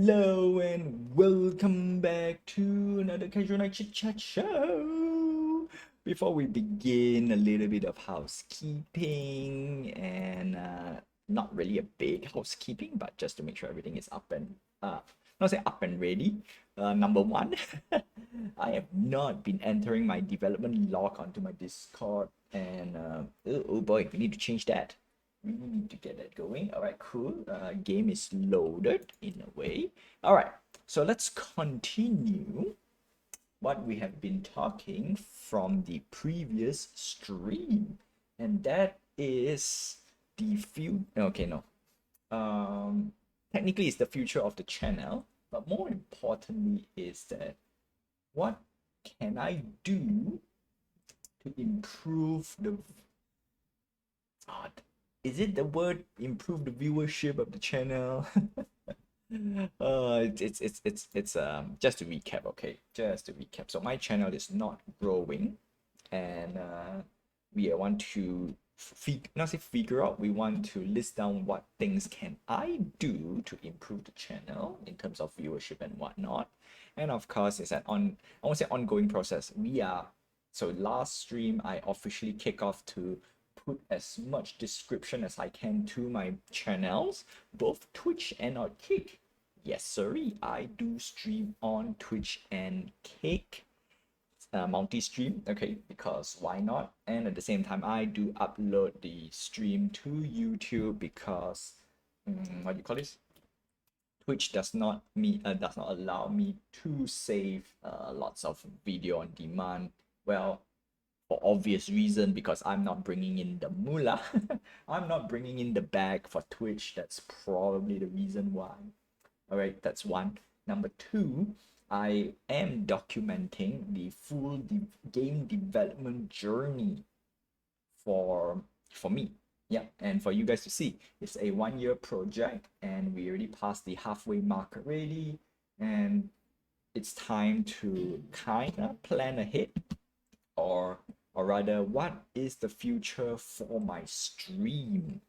Hello and welcome back to another Casual Night Chit Chat show. Before we begin, a little bit of housekeeping and not really a big housekeeping, but just to make sure everything is up and not say up and ready. Number one, I have not been entering my development log onto my Discord, and oh boy, we need to change that. We need to get that going. All right, cool. Game is loaded in a way. All right, so let's continue what we have been talking from the previous stream, and that is the few. Okay, no. Technically, it's the future of the channel, but more importantly, is that what can I do to improve the is it the word improve the viewership of the channel? It's just to recap, okay? Just to recap. So my channel is not growing, and we want to not say figure out. We want to list down what things can I do to improve the channel in terms of viewership and whatnot. And of course, it's I won't say ongoing process. So last stream I officially kick off to put as much description as I can to my channels, both Twitch and on Kick. Yes, sorry, I do stream on Twitch and Kick, multi-stream, okay, because why not? And at the same time, I do upload the stream to YouTube because, what do you call this? Twitch does not allow me to save lots of video on demand. Well, for obvious reason, because I'm not bringing in the moolah. I'm not bringing in the bag for Twitch. That's probably the reason why. All right, that's one. Number two, I am documenting the full game development journey for me. Yeah, and for you guys to see. It's a 1 year project, and we already passed the halfway mark already, and it's time to kind of plan ahead, or rather, what is the future for my stream?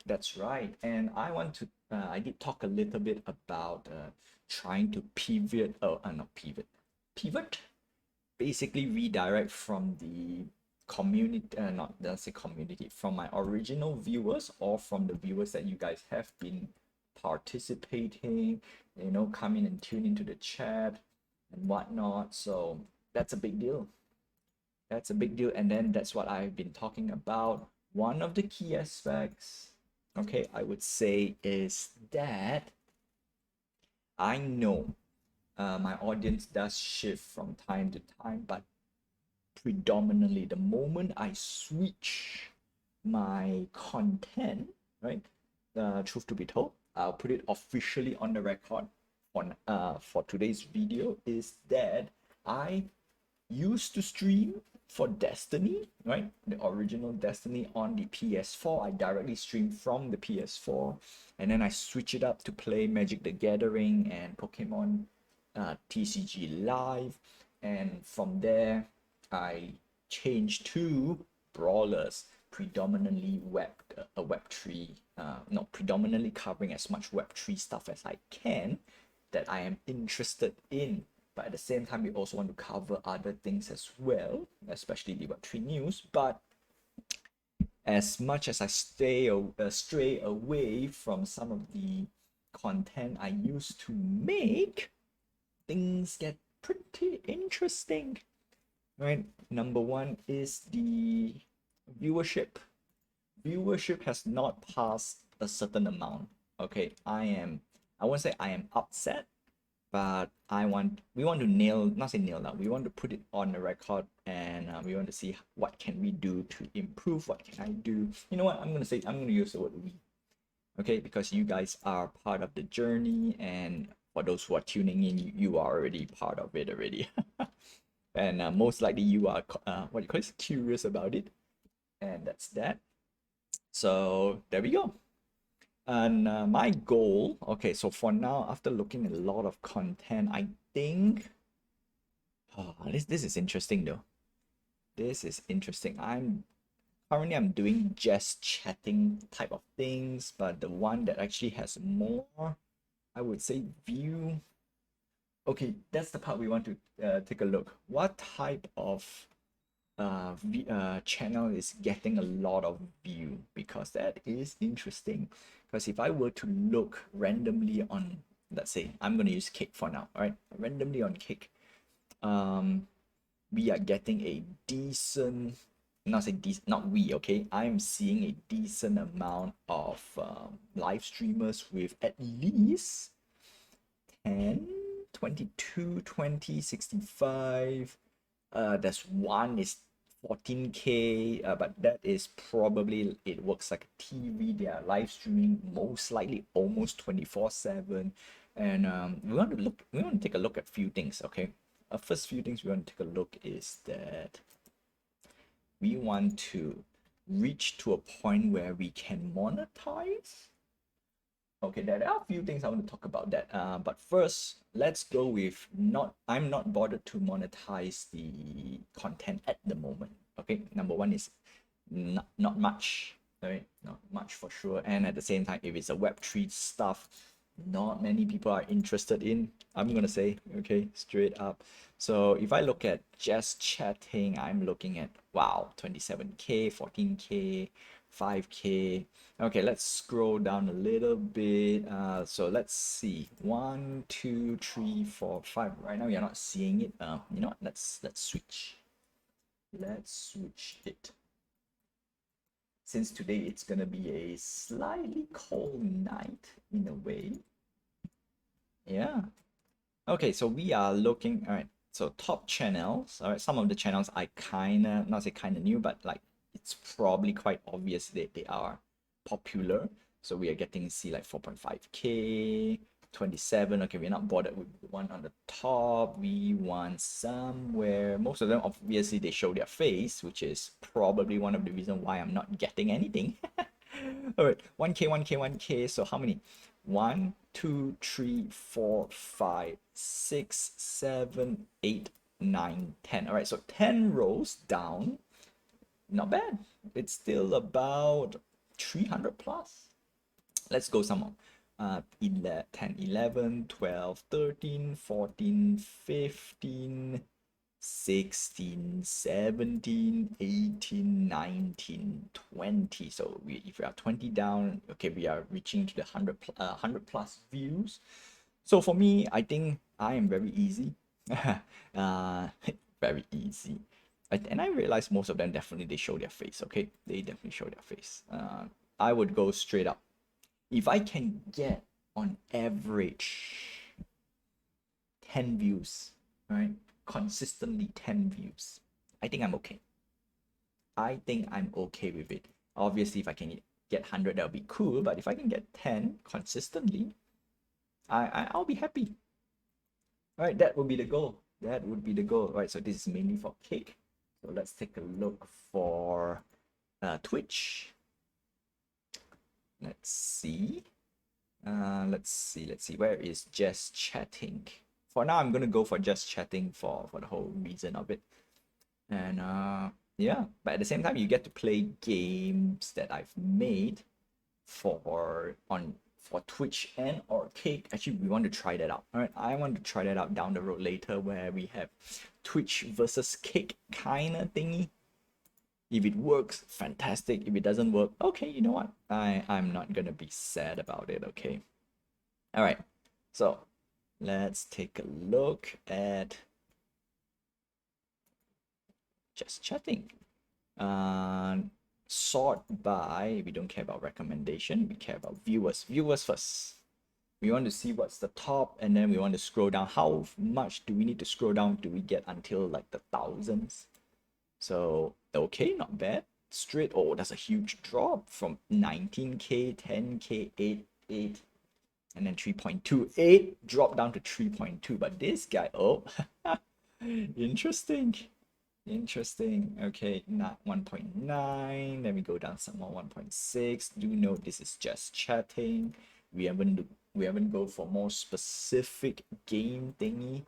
That's right. And I did talk a little bit about trying to not pivot, basically redirect from the community, not let's say community, from my original viewers or from the viewers that you guys have been participating, come in and tune into the chat and whatnot. So that's a big deal. That's a big deal. And then that's what I've been talking about. One of the key aspects, okay, I would say is that I know my audience does shift from time to time, but predominantly the moment I switch my content, right? Truth to be told, I'll put it officially on the record for today's video, is that I used to stream for Destiny, right? The original Destiny on the PS4. I directly stream from the PS4, and then I switch it up to play Magic the Gathering and Pokemon TCG Live, and from there I changed to brawlers, predominantly Web3, predominantly covering as much Web3 stuff as I can that I am interested in. But at the same time, we also want to cover other things as well, especially the Web3 news. But as much as I stray away from some of the content I used to make, things get pretty interesting, right? Number one is the viewership. Viewership has not passed a certain amount. Okay, I won't say I am upset, but we want to not say nail down, we want to put it on the record, and we want to see what can we do to improve. What can I do? You know what, I'm going to use the word we, okay, because you guys are part of the journey, and for those who are tuning in, you are already part of it already. And most likely you are what you call it, curious about it, and that's that. So there we go. And my goal, okay, so for now, after looking at a lot of content, I think this is interesting though. This is interesting. I'm doing just chatting type of things, but the one that actually has more I would say view. Okay, that's the part we want to take a look. What type of channel is getting a lot of view? Because that is interesting. Because if I were to look randomly on, let's say, I'm going to use Kick for now, all right? Randomly on Kick, um, we are getting a decent, not say decent, not we, okay? I'm seeing a decent amount of live streamers with at least 10, 22, 20, 65. There's one is 14K, but that is probably, it works like a TV. They are live streaming most likely almost 24/7. And we want to take a look at few things, okay? First few things we want to take a look is that we want to reach to a point where we can monetize. Okay, there are a few things I want to talk about that. But first, let's go with I'm not bothered to monetize the content at the moment. Okay, number one is not much, right? Not much for sure. And at the same time, if it's a Web3 stuff, not many people are interested in. I'm gonna say, okay, straight up. So if I look at just chatting, I'm looking at wow, 27K, 14K, 5K. Okay, let's scroll down a little bit. So let's see. 1, 2, 3, 4, 5. Right now you're not seeing it. You know what? Let's switch. Let's switch it. Since today it's gonna be a slightly cold night in a way. Yeah. Okay, so we are looking, all right. So top channels, all right. Some of the channels I kinda, not say kinda new, but like it's probably quite obvious that they are popular. So we are getting see like 4.5K, 27. Okay, we're not bothered with the one on the top. We want somewhere, most of them obviously they show their face, which is probably one of the reasons why I'm not getting anything. All right, 1K, 1K, 1K. So how many? 1, 2, 3, 4, 5, 6, 7, 8, 9, 10. All right, so 10 rows down. Not bad. It's still about 300 plus. Let's go some more. 10, 11, 12, 13, 14, 15, 16, 17, 18, 19, 20. So if we are 20 down, okay, we are reaching to the 100 plus views. So for me, I think I am very easy. uh, very easy. And I realize most of them definitely they show their face, okay? They definitely show their face. I would go straight up. If I can get on average 10 views, right? Consistently 10 views, I think I'm okay. I think I'm okay with it. Obviously, if I can get 100, that would be cool. But if I can get 10 consistently, I'll be happy. All right, that would be the goal. That would be the goal. All right, so this is mainly for Cake. So let's take a look for Twitch. Let's see. Let's see. Where is just chatting? For now, I'm gonna go for just chatting for the whole reason of it. And yeah, but at the same time, you get to play games that I've made for Twitch and or Cake. Actually, we want to try that out. All right, I want to try that out down the road later, where we have Twitch versus Cake kind of thingy. If it works, fantastic. If it doesn't work, okay, you know what? I'm not gonna be sad about it. Okay. All right. So let's take a look at just chatting. Sort by, we don't care about recommendation, we care about viewers. Viewers first. We want to see what's the top, and then we want to scroll down. How much do we need to scroll down? Do we get until like the thousands? So okay, not bad. Straight, oh, that's a huge drop from 19K, 10K, 8, and then 3.28 drop down to 3.2. But this guy, oh, interesting. Interesting. Okay, not 1.9. Then we go down some more 1.6. Do note this is just chatting. We haven't go for more specific game thingy.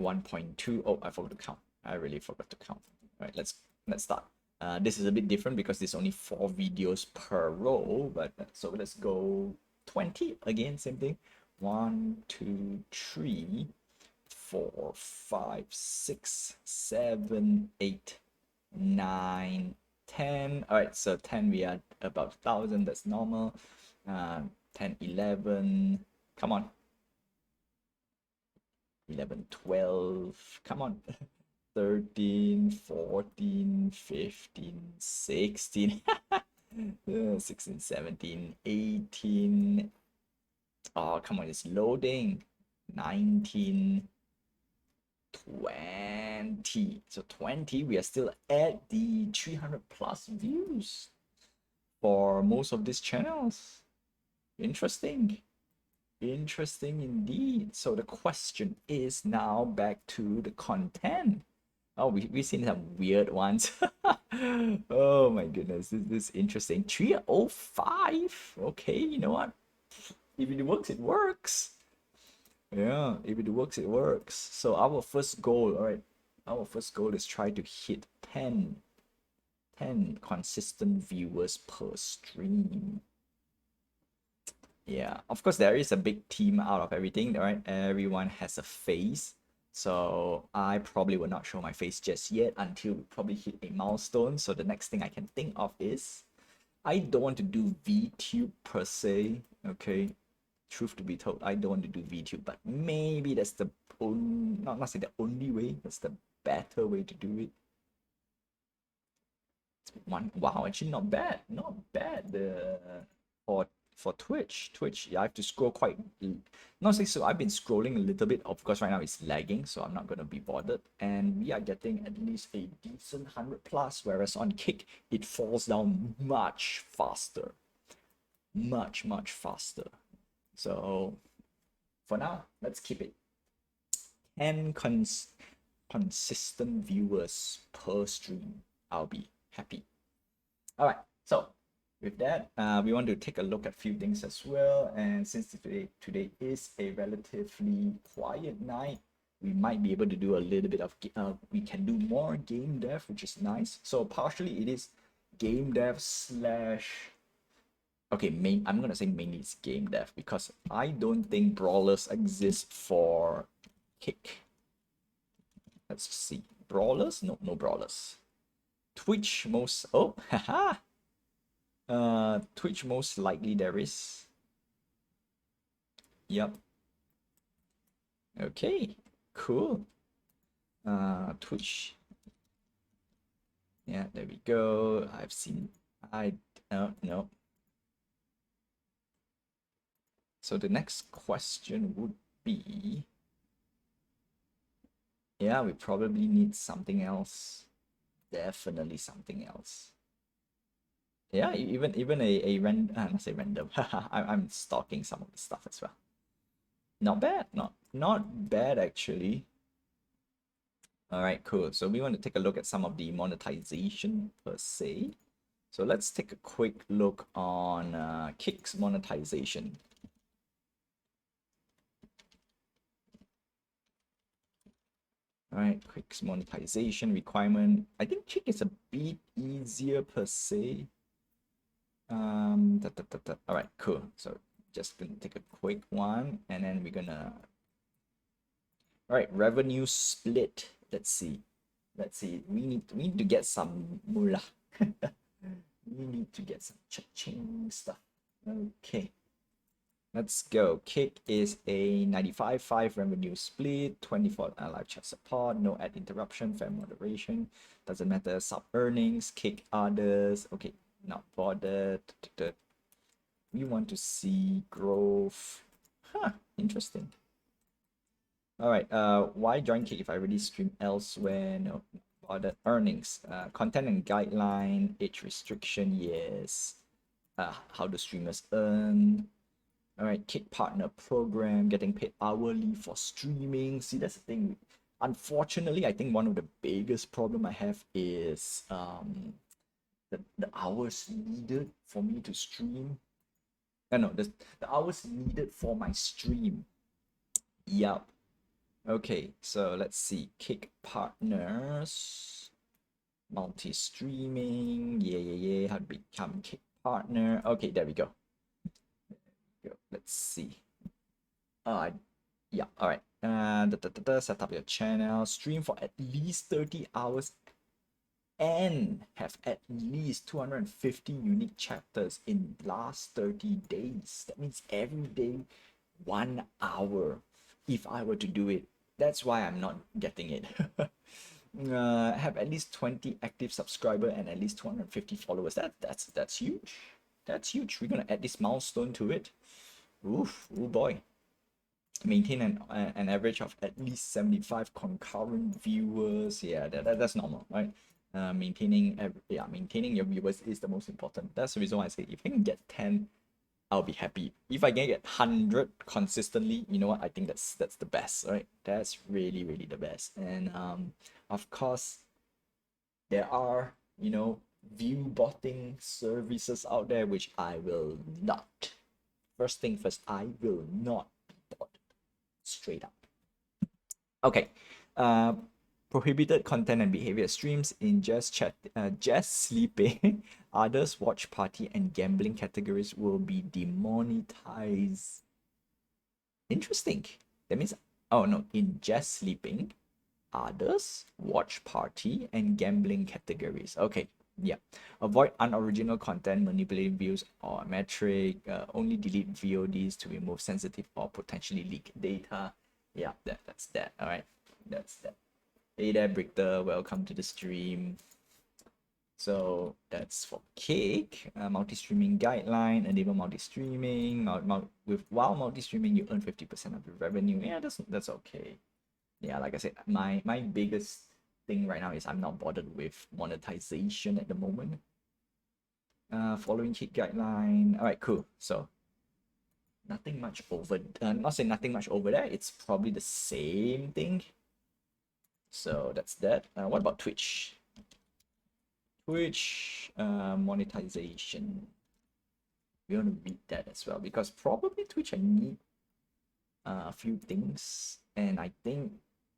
1.2. Oh, I forgot to count. I really forgot to count. All right, let's start. This is a bit different because there's only 4 videos per row, but so let's go 20 again, same thing. 1 2 3 4 5 6 7 8 9 10. All right, so 10 we are about 1,000, that's normal. 10 11, come on. 11 12, come on. 13 14 15 16 16 17 18. Oh, come on, it's loading. 19 20. So 20, we are still at the 300 plus views for most of these channels. Interesting. Interesting indeed. So the question is now back to the content. Oh, we've seen some weird ones. Oh my goodness, this is interesting. 305. Okay, you know what? If it works, it works. Yeah, if it works, it works. So our first goal, all right, our first goal is try to hit 10 consistent viewers per stream. Yeah, of course there is a big team out of everything, right? Everyone has a face. So I probably will not show my face just yet until we probably hit a milestone. So the next thing I can think of is I don't want to do VTube per se. Okay. Truth to be told, I don't want to do VTube, but maybe that's the only, not say the only way, that's the better way to do it. One, wow, actually not bad, not bad. The for Twitch, I have to scroll quite, not say so. I've been scrolling a little bit. Of course, right now it's lagging, so I'm not gonna be bothered. And we are getting at least a decent 100 plus, whereas on Kick it falls down much faster, much faster. So for now, let's keep it 10 consistent viewers per stream. I'll be happy. All right, so with that, we want to take a look at a few things as well. And since today is a relatively quiet night, we might be able to do a little bit of we can do more game dev, which is nice. So partially it is game dev slash, okay, I'm gonna say mainly it's game dev because I don't think brawlers exist for Kick. Let's see, brawlers? No brawlers. Twitch most, oh, haha. Twitch most likely there is. Yep. Okay, cool. Twitch. Yeah, there we go. I've seen, no. So the next question would be, yeah, we probably need something else. Definitely something else. Yeah, even a not say random. I'm stalking some of the stuff as well. Not bad, not bad actually. All right, cool. So we want to take a look at some of the monetization per se. So let's take a quick look on Kick's monetization. All right, Kick's monetization requirement. I think Kick is a bit easier per se. All right, cool. So just gonna take a quick one, and then we're gonna. All right, revenue split. Let's see. We need to get some moolah. We need to get some cha-ching stuff. Okay. Let's go. Kick is a 95/5 revenue split, 24 live chat support, no ad interruption, fair moderation. Doesn't matter. Sub earnings, Kick others. Okay, not bothered. We want to see growth. Huh, interesting. All right, why join Kick if I already stream elsewhere? No, bothered. Earnings, content and guideline, age restriction, yes. How do streamers earn? All right, Kick partner program, getting paid hourly for streaming. See, that's the thing. Unfortunately, I think one of the biggest problem I have is the hours needed for me to stream. No, the hours needed for my stream. Yup. Okay, so let's see. Kick partners, multi-streaming. Yeah. How to become Kick partner. Okay, there we go. Let's see. Yeah, all right. Set up your channel, stream for at least 30 hours, and have at least 250 unique chapters in last 30 days. That means every day, 1 hour. If I were to do it, that's why I'm not getting it. Have at least 20 active subscriber and at least 250 followers. That's huge. That's huge. We're gonna add this milestone to it. Oof, oh boy. Maintain an average of at least 75 concurrent viewers. Yeah, that's normal, right? Maintaining your viewers is the most important. That's the reason why I say if I can get 10, I'll be happy. If I can get 100 consistently, you know what? I think that's the best, right? That's really really the best. And of course, there are view botting services out there which I will not. First thing first, I will not be bought. Straight up. Okay. Prohibited content and behavior streams in just sleeping, others, watch party, and gambling categories will be demonetized. Interesting. That means, oh no, in just sleeping, others, watch party, and gambling categories. Okay. Yeah. Avoid unoriginal content, manipulating views or metric. Only delete VODs to remove sensitive or potentially leaked data. Yeah, that's that. All right. That's that. Hey there, Brichter. Welcome to the stream. So that's for Cake. Multi-streaming guideline, enable multi-streaming. While multi-streaming, you earn 50% of your revenue. Yeah, that's okay. Yeah, like I said, my biggest thing right now is I'm not bothered with monetization at the moment. Following Chit guideline. All right, cool. So nothing much over. Not saying nothing much over there. It's probably the same thing. So that's that. What about Twitch? Twitch monetization. We want to read that as well because probably Twitch I need a few things, and I think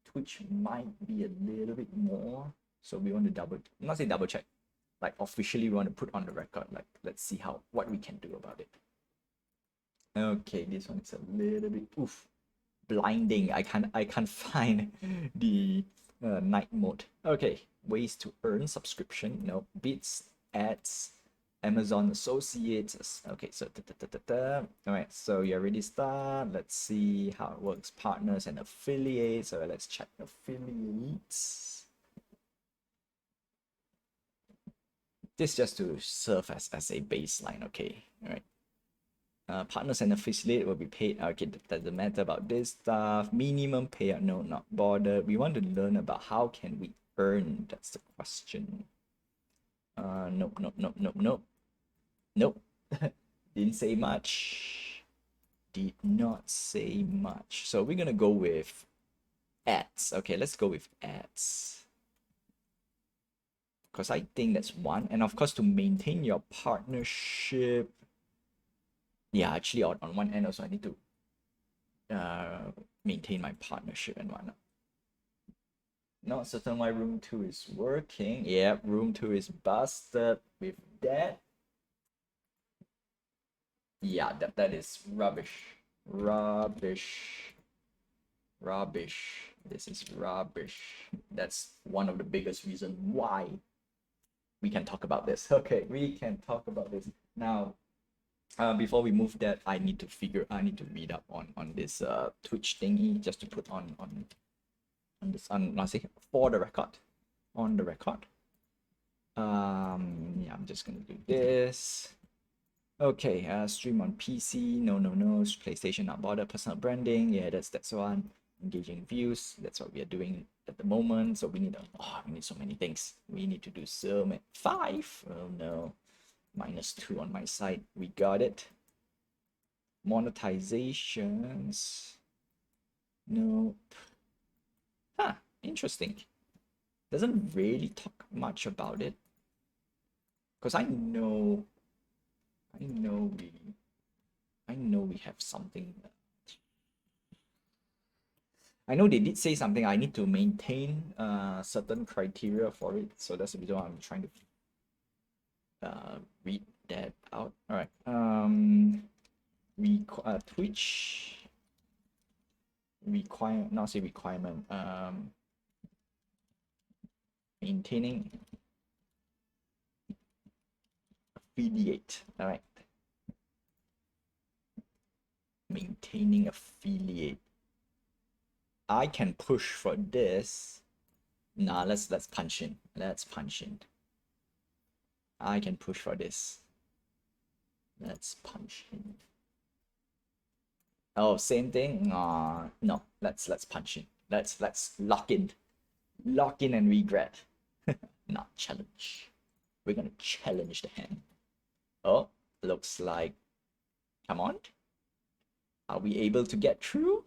Twitch might be a little bit more. So we want to not say double check, like officially we want to put on the record. Like let's see what we can do about it. Okay, this one is a little bit blinding. I can't find the night mode. Okay, ways to earn subscription. No, bits, ads, Amazon associates. Okay, so all right, so you already start. Let's see how it works. Partners and affiliates. So let's check affiliates. This just to serve as a baseline. Okay, all right. Partners and affiliate will be paid. Okay, that doesn't matter about this stuff. Minimum payout, no, not bothered. We want to learn about how can we earn. That's the question. Nope. Didn't say much. Did not say much. So we're gonna go with ads. Okay, let's go with ads. Because I think that's one. And of course, to maintain your partnership. Yeah, actually on one end also I need to maintain my partnership and whatnot. Not certain why room 2 is working. Yeah, room 2 is busted with that. Yeah, that is rubbish. Rubbish. This is rubbish. That's one of the biggest reasons why we can talk about this. Okay, we can talk about this. Now, before we move that, I need to read up on this Twitch thingy just to put on this for the record. On the record. Yeah, I'm just gonna do this. Okay, stream on PC. No. PlayStation not bother. Personal branding. Yeah, that's one. Engaging views. That's what we are doing at the moment. So we need so many things. We need to do so many. 5. Oh no. -2 on my side. We got it. Monetizations. Nope. Interesting. Doesn't really talk much about it. Because I know we have something. I know they did say something. I need to maintain certain criteria for it. So that's the reason why I'm trying to read that out. All right. Twitch require, not say requirement, maintaining affiliate. All right, maintaining affiliate. I can push for this. Nah, let's punch in. Let's punch in. I can push for this. Let's punch in. Oh, same thing. No. Let's punch in. Let's lock in. Lock in and regret. Not challenge. We're gonna challenge the hand. Oh, looks like. Come on. Are we able to get through?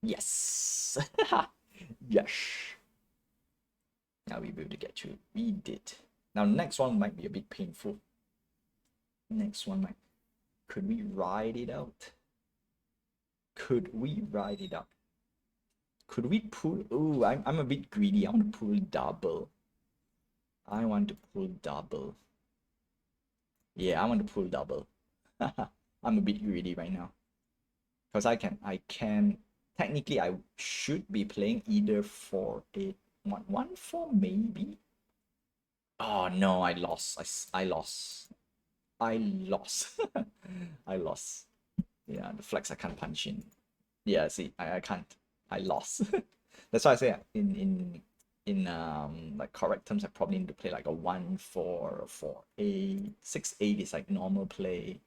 Yes. Yes. Now we will be able to get through. We did. Now next one might be a bit painful. Next one might. Could we ride it out? Could we ride it out? Could we pull? Oh, I'm a bit greedy. I want to pull double. I want to pull double. Yeah, I want to pull double. I'm a bit greedy right now. Because I can technically I should be playing either 4-8 1-4 maybe. Oh no, I lost. I lost. I lost. I lost. Yeah, the flex I can't punch in. Yeah, see, I can't. I lost. That's why I say in like correct terms, I probably need to play like a 1-4 or 4-8. 6-8 is like normal play.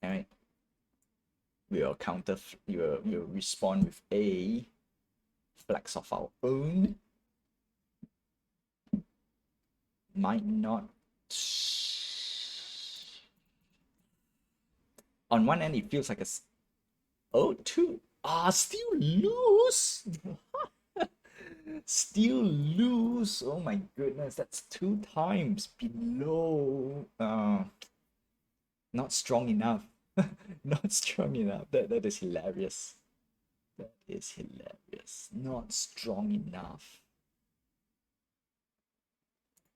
Alright. We'll counter, we'll respond with a flex of our own. Might not. On one end, it feels like a. Oh, two. Still lose. Still lose. Oh my goodness, that's 2 times below. Not strong enough. Not strong enough. That is hilarious. That is hilarious. Not strong enough.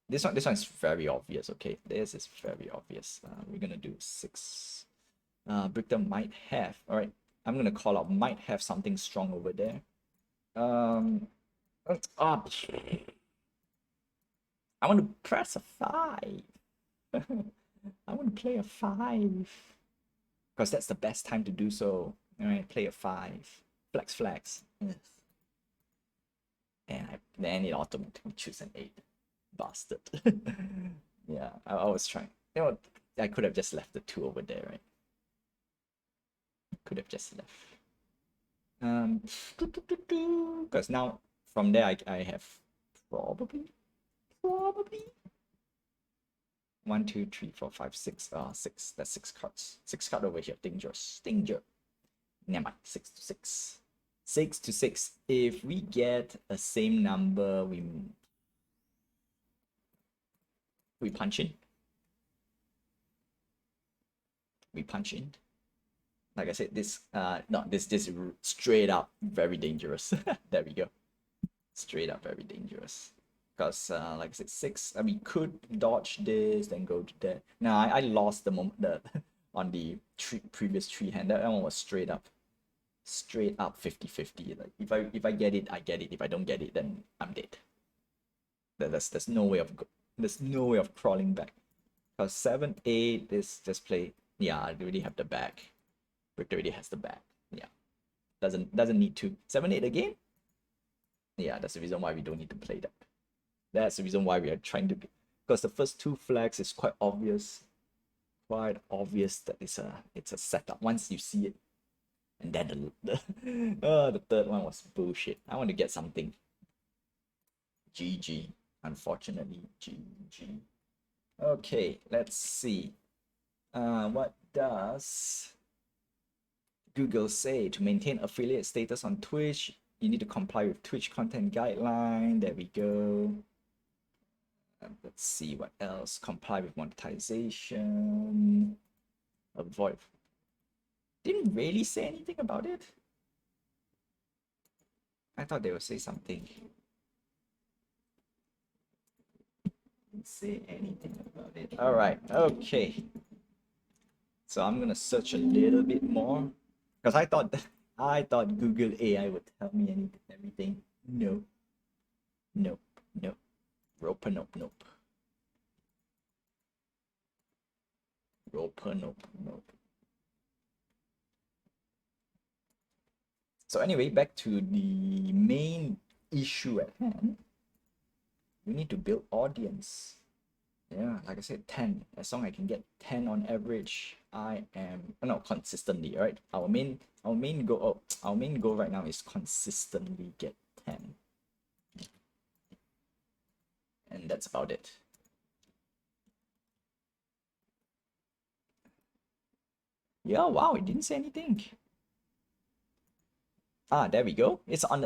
This one is very obvious. Okay, this is very obvious. We're gonna do 6. Brichter might have. All right, I'm gonna call out might have something strong over there. I want to press a 5. I want to play a 5 because that's the best time to do so. All right, play a 5. Flex. Yes. And then it automatically choose an 8. Bastard. Yeah, I was trying. You know, I could have just left the 2 over there, right? Could have just left. Because now from there I have probably 1, 2, 3, 4, 5, 6. 6. That's 6 cards. 6 card over here. Dangerous. Danger. Never mind. 6 to 6. 6 to 6. If we get a same number, we punch in. We punch in. Like I said, this this straight up very dangerous. There we go. Straight up very dangerous. Because like I said, 6. We could dodge this, then go to that. Now I lost the moment on the previous 3 hand. That one was straight up 50-50. Like if I get it, I get it. If I don't get it, then I'm dead. There's no way of crawling back. Because 7-8 is just play. Yeah, I already have the back. Rick already has the back. Yeah, doesn't need to. 7-8 again. Yeah, that's the reason why we don't need to play that. That's the reason why we are trying to, because the first 2 flags is quite obvious. Quite obvious that it's a setup once you see it. And then the third one was bullshit. I want to get something. GG. Unfortunately, GG. Okay, let's see. What does Google say? To maintain affiliate status on Twitch, you need to comply with Twitch content guideline. There we go. Let's see what else. Comply with monetization. Avoid. Didn't really say anything about it. I thought they would say something. Didn't say anything about it. All right. Okay. So I'm gonna search a little bit more because I thought Google AI would tell me everything. No, nope, nope, Roper, nope, nope, Roper, nope, nope. So anyway, back to the main issue at hand. We need to build audience. Yeah, like I said, 10. As long as I can get 10 on average, I am no consistently, right? Our main goal right now is consistently get 10. And that's about it. Yeah, wow, it didn't say anything. Ah, there we go. It's on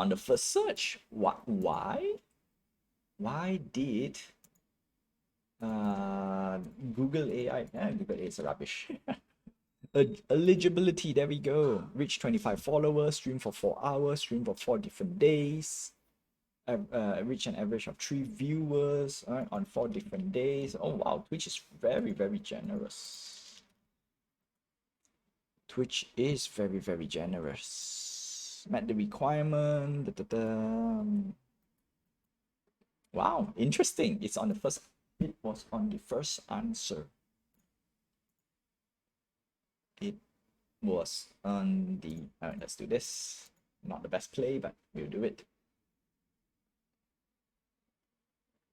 the first search. What why? Why did uh Google AI Google AI is rubbish. Eligibility, there we go. Reach 25 followers, stream for 4 hours, stream for 4 different days, reach an average of 3 viewers on 4 different days. Oh wow, Twitch is very, very generous. Twitch is very, very generous. Met the requirement. Da, da, da. Wow, interesting. It was on the first answer. It was on the all right, let's do this. Not the best play, but we'll do it.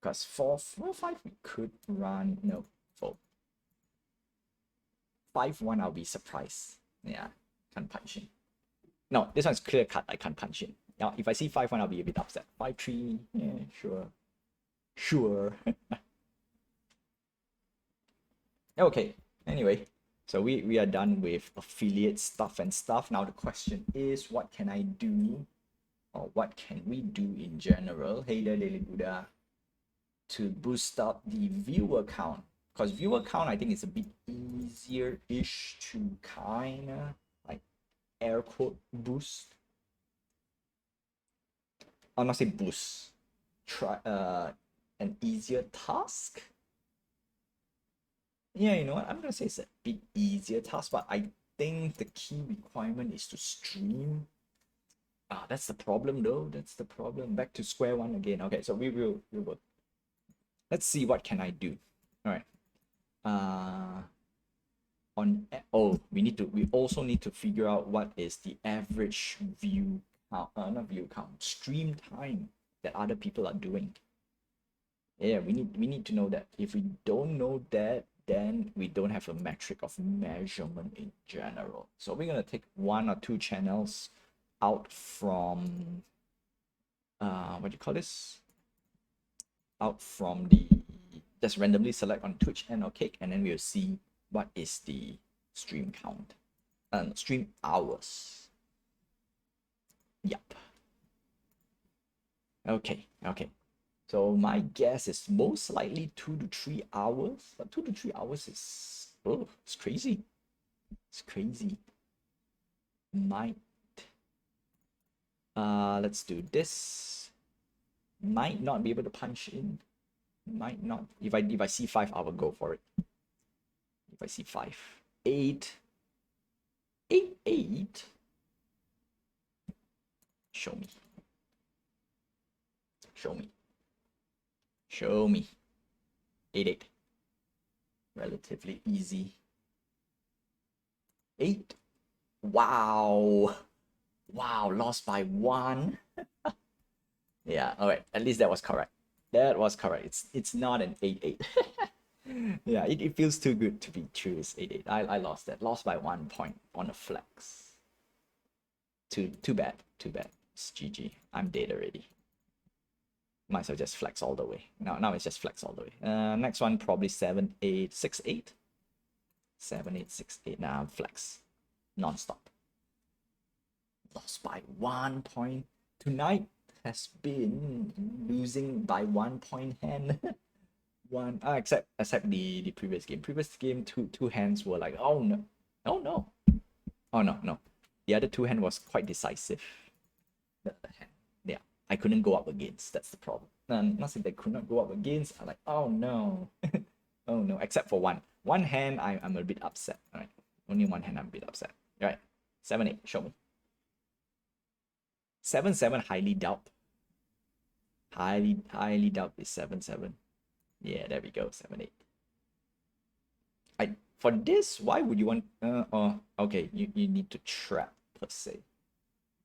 Because 4-5 we could run. No, 5-1 I'll be surprised. Yeah, can't punch in. No, this one's clear cut. I can't punch in. Now, if I see 5-1, I'll be a bit upset. 5-3, yeah, sure. Sure. Okay, anyway, so we are done with affiliate stuff and stuff. Now the question is, what can I do, or what can we do in general? Hey there, Daily Buddha, to boost up the viewer count. Because viewer count, I think, is a bit easier-ish to kind of like air quote boost. I'll not say boost. Try an easier task. Yeah, you know what? I'm gonna say it's a bit easier task, but I think the key requirement is to stream. Ah, that's the problem though. That's the problem. Back to square one again. Okay, so we will. Let's see what can I do. All right. We also need to figure out what is the average view count, not view count, stream time that other people are doing. Yeah, we need to know that. If we don't know that, then we don't have a metric of measurement in general. So we're gonna take 1 or 2 channels out from what do you call this? Out from the just randomly select on Twitch and or Cake, and then we'll see what is the stream count and stream hours. Yep. Okay. So my guess is most likely 2 to 3 hours, but 2 to 3 hours is it's crazy. It's crazy. Might let's do this. Might not be able to punch in. Might not. If I see 5, I will go for it. If I see 5, 8, 8. Show me. Show me. 8. Relatively easy. 8. Wow, lost by 1. Yeah, all right, at least that was correct. It's not an 8-8. Yeah, it feels too good to be true. It's 8-8. I lost by 1 point on a flex. Too bad. It's GG. I'm dead already. Might as well just flex all the way. Now it's just flex all the way. Next one probably 7-8, 6-8. 7-8, 6-8. Now I'm flex non-stop. Lost by 1 point. Tonight has been losing by 1 point hand. Except the previous game. Previous game, two hands were like, oh no. The other 2 hand was quite decisive. The hand. Yeah, I couldn't go up against. That's the problem. Not saying they could not go up against. I'm like, oh no. Oh no. Except for one One hand, I'm a bit upset. All right, only one hand, I'm a bit upset. All right, 7-8. Show me. 7-7. Highly doubt. Highly doubt is 7-7. Yeah, there we go. 7-8. For this, why would you want? Oh, okay. You need to trap per se.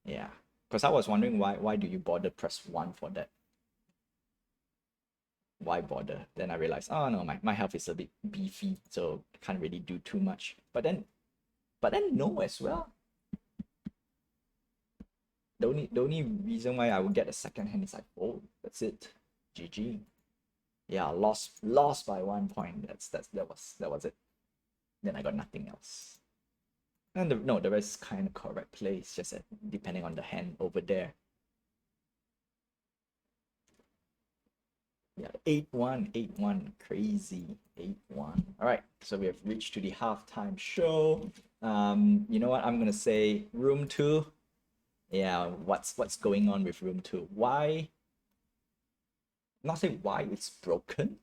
Yeah, because I was wondering why do you bother press 1 for that? Why bother? Then I realized, oh no, my health is a bit beefy, so can't really do too much. But then no as well. The only reason why I would get a second hand is like, oh, that's it. GG. Yeah, lost by 1 point. That was it. Then I got nothing else. And the rest is kind of correct place, just that depending on the hand over there. Yeah, 8-1, 8-1, crazy, 8-1. All right, so we have reached to the halftime show. You know what? I'm gonna say room 2. Yeah, what's going on with room 2? Why? Not say why it's broken.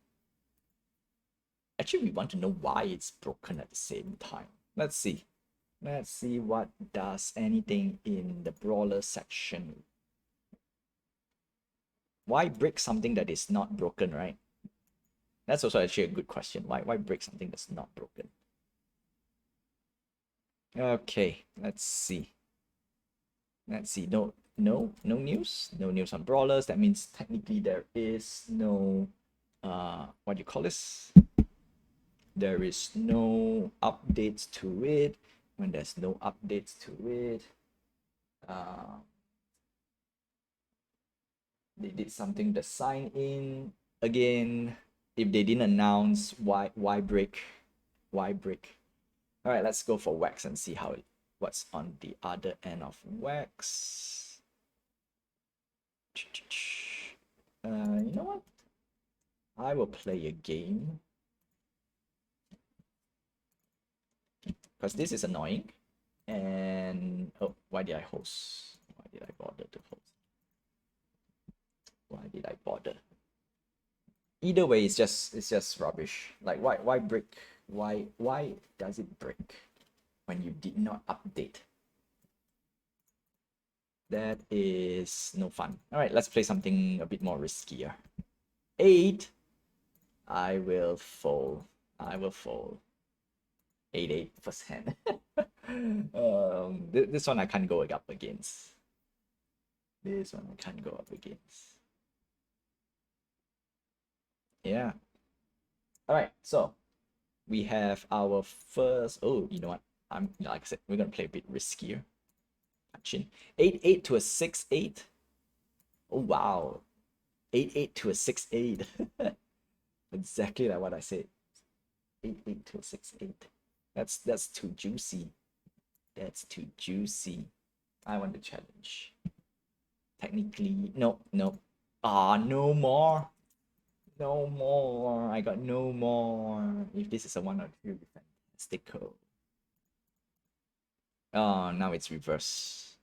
Actually, we want to know why it's broken at the same time. Let's see. Let's see what does anything in the brawler section. Why break something that is not broken, right? That's also actually a good question. Why break something that's not broken? Okay, let's see. Let's see. No news. No news on brawlers. That means technically there is no what do you call this? There is no updates to it. When there's no updates to it, they did something to sign in again. If they didn't announce, why break? Why break? All right, let's go for wax and see what's on the other end of wax. You know what? I will play a game because this is annoying. And oh, why did I host? Why did I bother to host? Why did I bother? Either way, it's just rubbish. Like why break? Why does it break when you did not update? That is no fun. All right, let's play something a bit more riskier. 8. I will fold. I will fold. 8-8 first hand. This one I can't go up against. This one I can't go up against. Yeah. All right, so we have our first. Oh, you know what? Like I said, we're gonna play a bit riskier. 8-8 to a 6-8. Oh wow. 8-8 to a 6-8. Exactly like what I said. 8-8 to a 6-8. That's too juicy. That's too juicy. I want the challenge. Technically, no. Ah, no more. No more. I got no more. If this is a 1 or 2, fantastical. Oh, now it's reverse.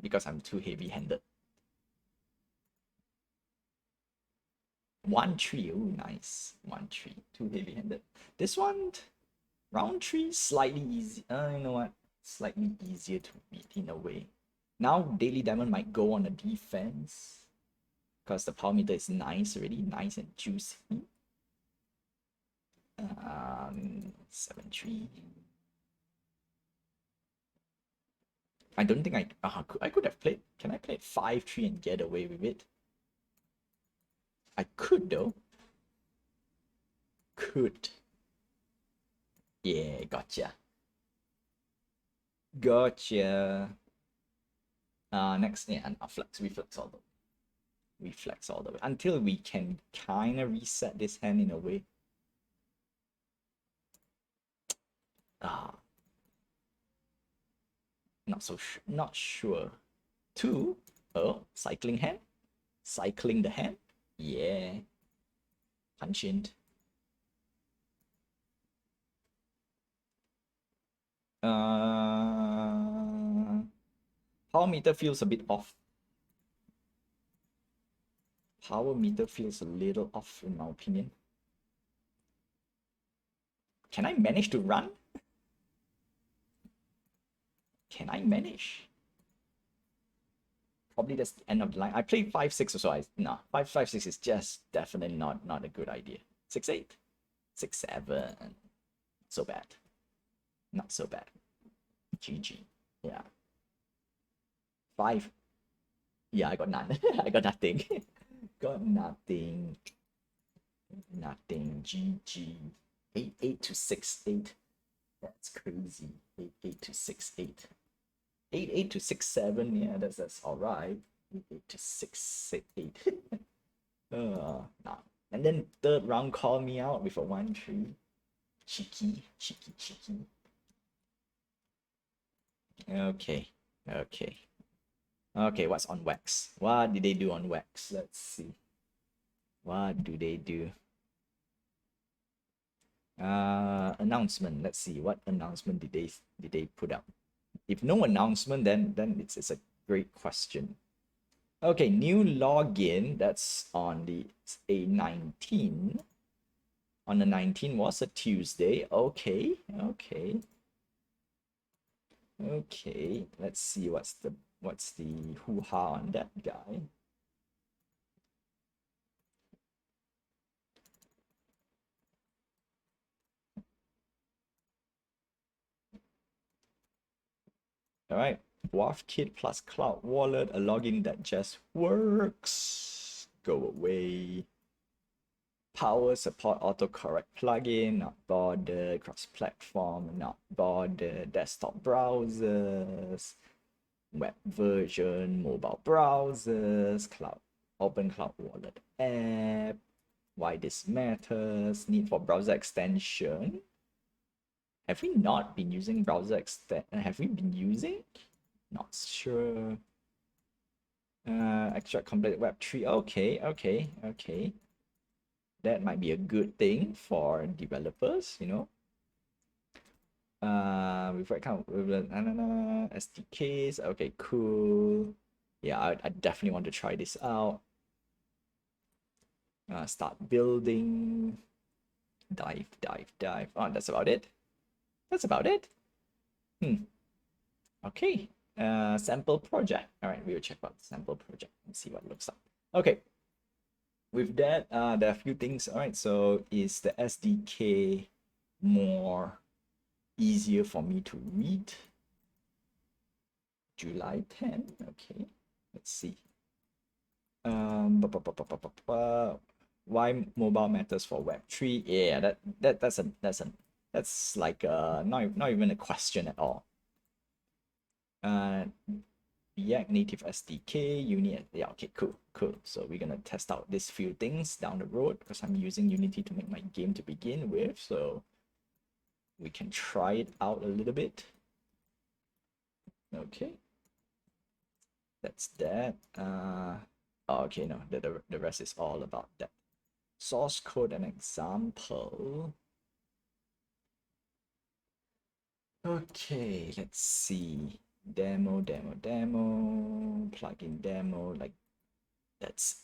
Because I'm too heavy-handed. 1-3. Oh, nice. 1-3. Too heavy-handed. This one, round 3, slightly easy. You know what? Slightly easier to beat in a way. Now, Daily Diamond might go on a defense. Because the power meter is nice already. Nice and juicy. 7-3. I don't think I could have played. Can I play 5-3 and get away with it? I could though. Could. Yeah, gotcha. Gotcha. Next, yeah, and reflex all the way. Reflex all the way until we can kind of reset this hand in a way. Not sure. 2. Oh, cycling hand. Cycling the hand. Yeah. Punch in. Power meter feels a bit off. Power meter feels a little off in my opinion. Can I manage to run? Can I manage? Probably that's the end of the line. I played 5-6 or so. No, 5-5-6 is just definitely not a good idea. 6-8, 6-7. So bad. Not so bad. GG. Yeah. 5. Yeah, I got none. I got nothing. Got nothing. Nothing. GG. 8-8 to 6-8. That's crazy. 8-8 to 6-8. 8-8 to 6-7. Yeah, that's all right. 8-8 to 6-8. Nah. And then third round call me out with a 1-3. Cheeky. Okay. Okay, what's on wax? What did they do on wax? Let's see. What do they do? Announcement. Let's see. What announcement did they put up? If no announcement, then it's a great question. Okay, new login. That's on the A19. On the 19th was a Tuesday. Okay. Let's see what's the hoo-ha on that guy. All right, WAF Kit plus Cloud Wallet, a login that just works. Go away. Power support autocorrect plugin, not bothered. Cross-platform, not bothered. Desktop browsers, web version, mobile browsers, open cloud wallet app. Why this matters? Need for browser extension. Have we not been using browser extension? Have we been using? Not sure. Extract completed web3. Okay. That might be a good thing for developers, you know. With account with SDKs. Okay, cool. Yeah, I definitely want to try this out. Start building. Dive. Oh, that's about it. Okay. Sample project. All right, we will check out the sample project and see what it looks like. Okay. With that, there are a few things. All right, so is the SDK more easier for me to read? July 10. Okay, let's see. Why mobile matters for Web3? Yeah, that's like not even a question at all. React Native SDK, Unity. Yeah, okay, cool. So we're gonna test out these few things down the road because I'm using Unity to make my game to begin with. So we can try it out a little bit. Okay. That's that. Okay, no, the rest is all about that. Source code and example. Okay, let's see. Demo, plugin demo, like that's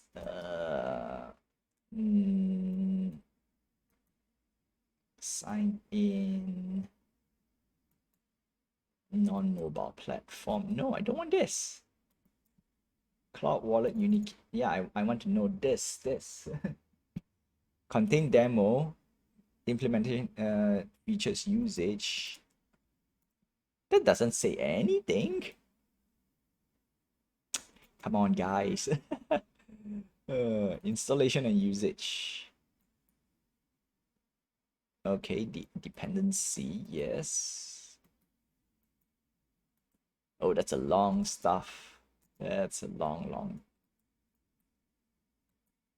sign in, non-mobile platform. No, I don't want this. Cloud wallet unique. Yeah, I want to know this. Contain demo, implementation features usage. That doesn't say anything. Come on, guys. Installation and usage. Okay, dependency, yes. Oh, that's a long stuff. That's a long.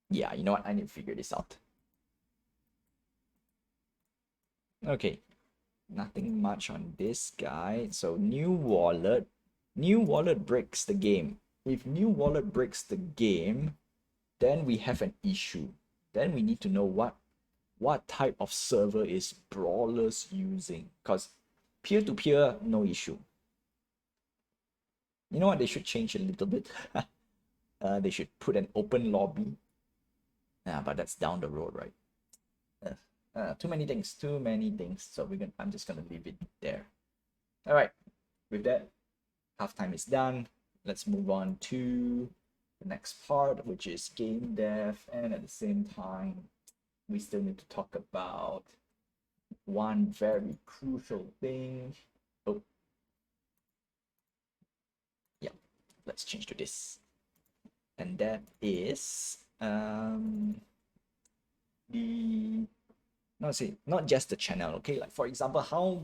Yeah, you know what? I need to figure this out. Okay, nothing much on this guy. So new wallet breaks the game. If new wallet breaks the game, then we have an issue. Then we need to know what type of server is Brawlers using, because peer-to-peer, no issue. You know what, they should change a little bit. They should put an open lobby. Yeah, but that's down the road, right? Too many things, too many things. So I'm just gonna leave it there. All right, with that, halftime is done. Let's move on to the next part, which is game dev, and at the same time, we still need to talk about one very crucial thing. Oh, yeah, let's change to this. And that is the not just the channel, okay? Like for example, how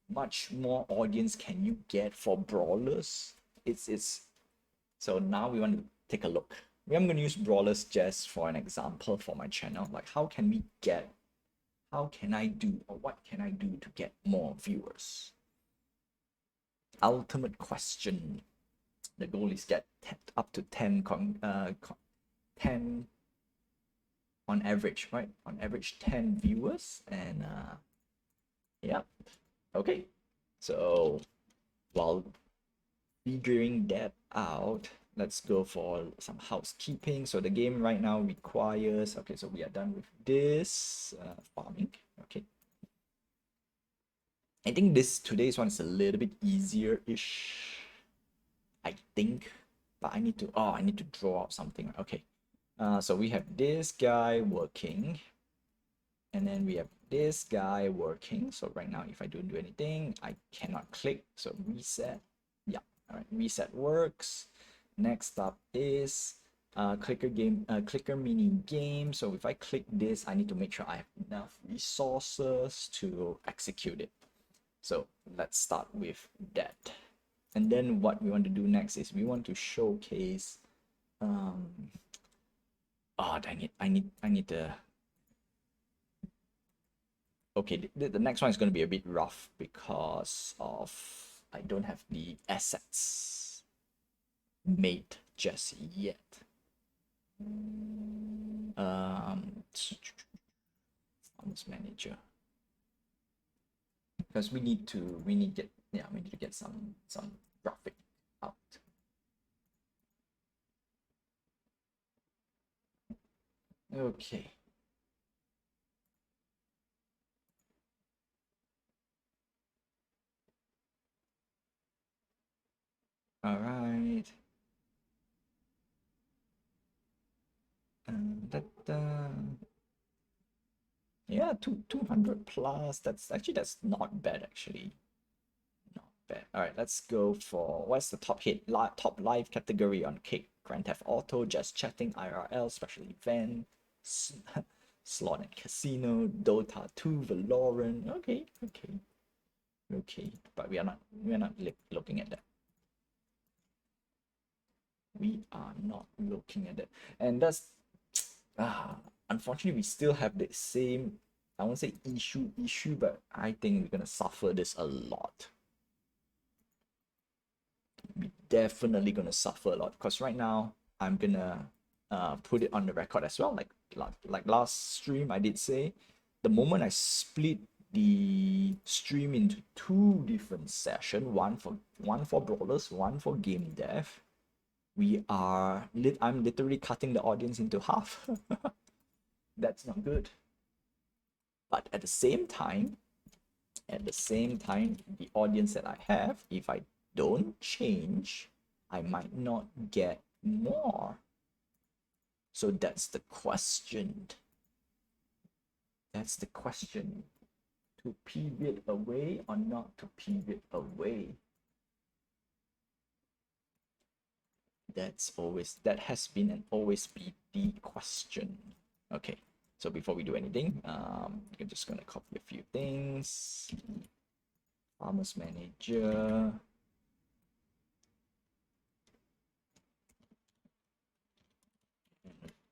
much more audience can you get for brawlers? It's so now we want to take a look. I'm going to use brawlers just for an example for my channel. Like how can I do, or what can I do to get more viewers? Ultimate question. The goal is get up to 10 on average, right? On average 10 viewers, and yeah. Okay, so while figuring that out, let's go for some housekeeping. So the game right now requires, okay, so we are done with this farming. Okay, I think today's one is a little bit easier-ish, I think, but I need to draw out something. Okay, so we have this guy working, and then we have this guy working. So right now, if I don't do anything, I cannot click. So reset. Yeah, all right, reset works. Next up is clicker mini game. So if I click this, I need to make sure I have enough resources to execute it. So let's start with that. And then what we want to do next is we want to showcase oh dang it, I need the okay, the next one is going to be a bit rough because of I don't have the assets made just yet. Farms manager, because we need to get some graphic out. Okay. All right. Yeah, 200 plus. That's not bad actually. Not bad. All right, let's go for what's the top hit top live category on Kick. Grand Theft Auto, Just Chatting, IRL, Special Event, Slot and Casino, Dota 2, Valorant. Okay. But we're not looking at that. We are not looking at that, and that's unfortunately we still have the same, I won't say issue, but I think we're gonna suffer this a lot. We definitely gonna suffer a lot because right now I'm gonna put it on the record as well. Like last stream, I did say the moment I split the stream into two different sessions, one for brawlers, one for game dev, I'm literally cutting the audience into half. That's not good. But at the same time, the audience that I have, if I don't change, I might not get more. So that's the question. To pivot away or not to pivot away? That has been and always be the question. Okay, so before we do anything, I'm just gonna copy a few things. Farmers Manager.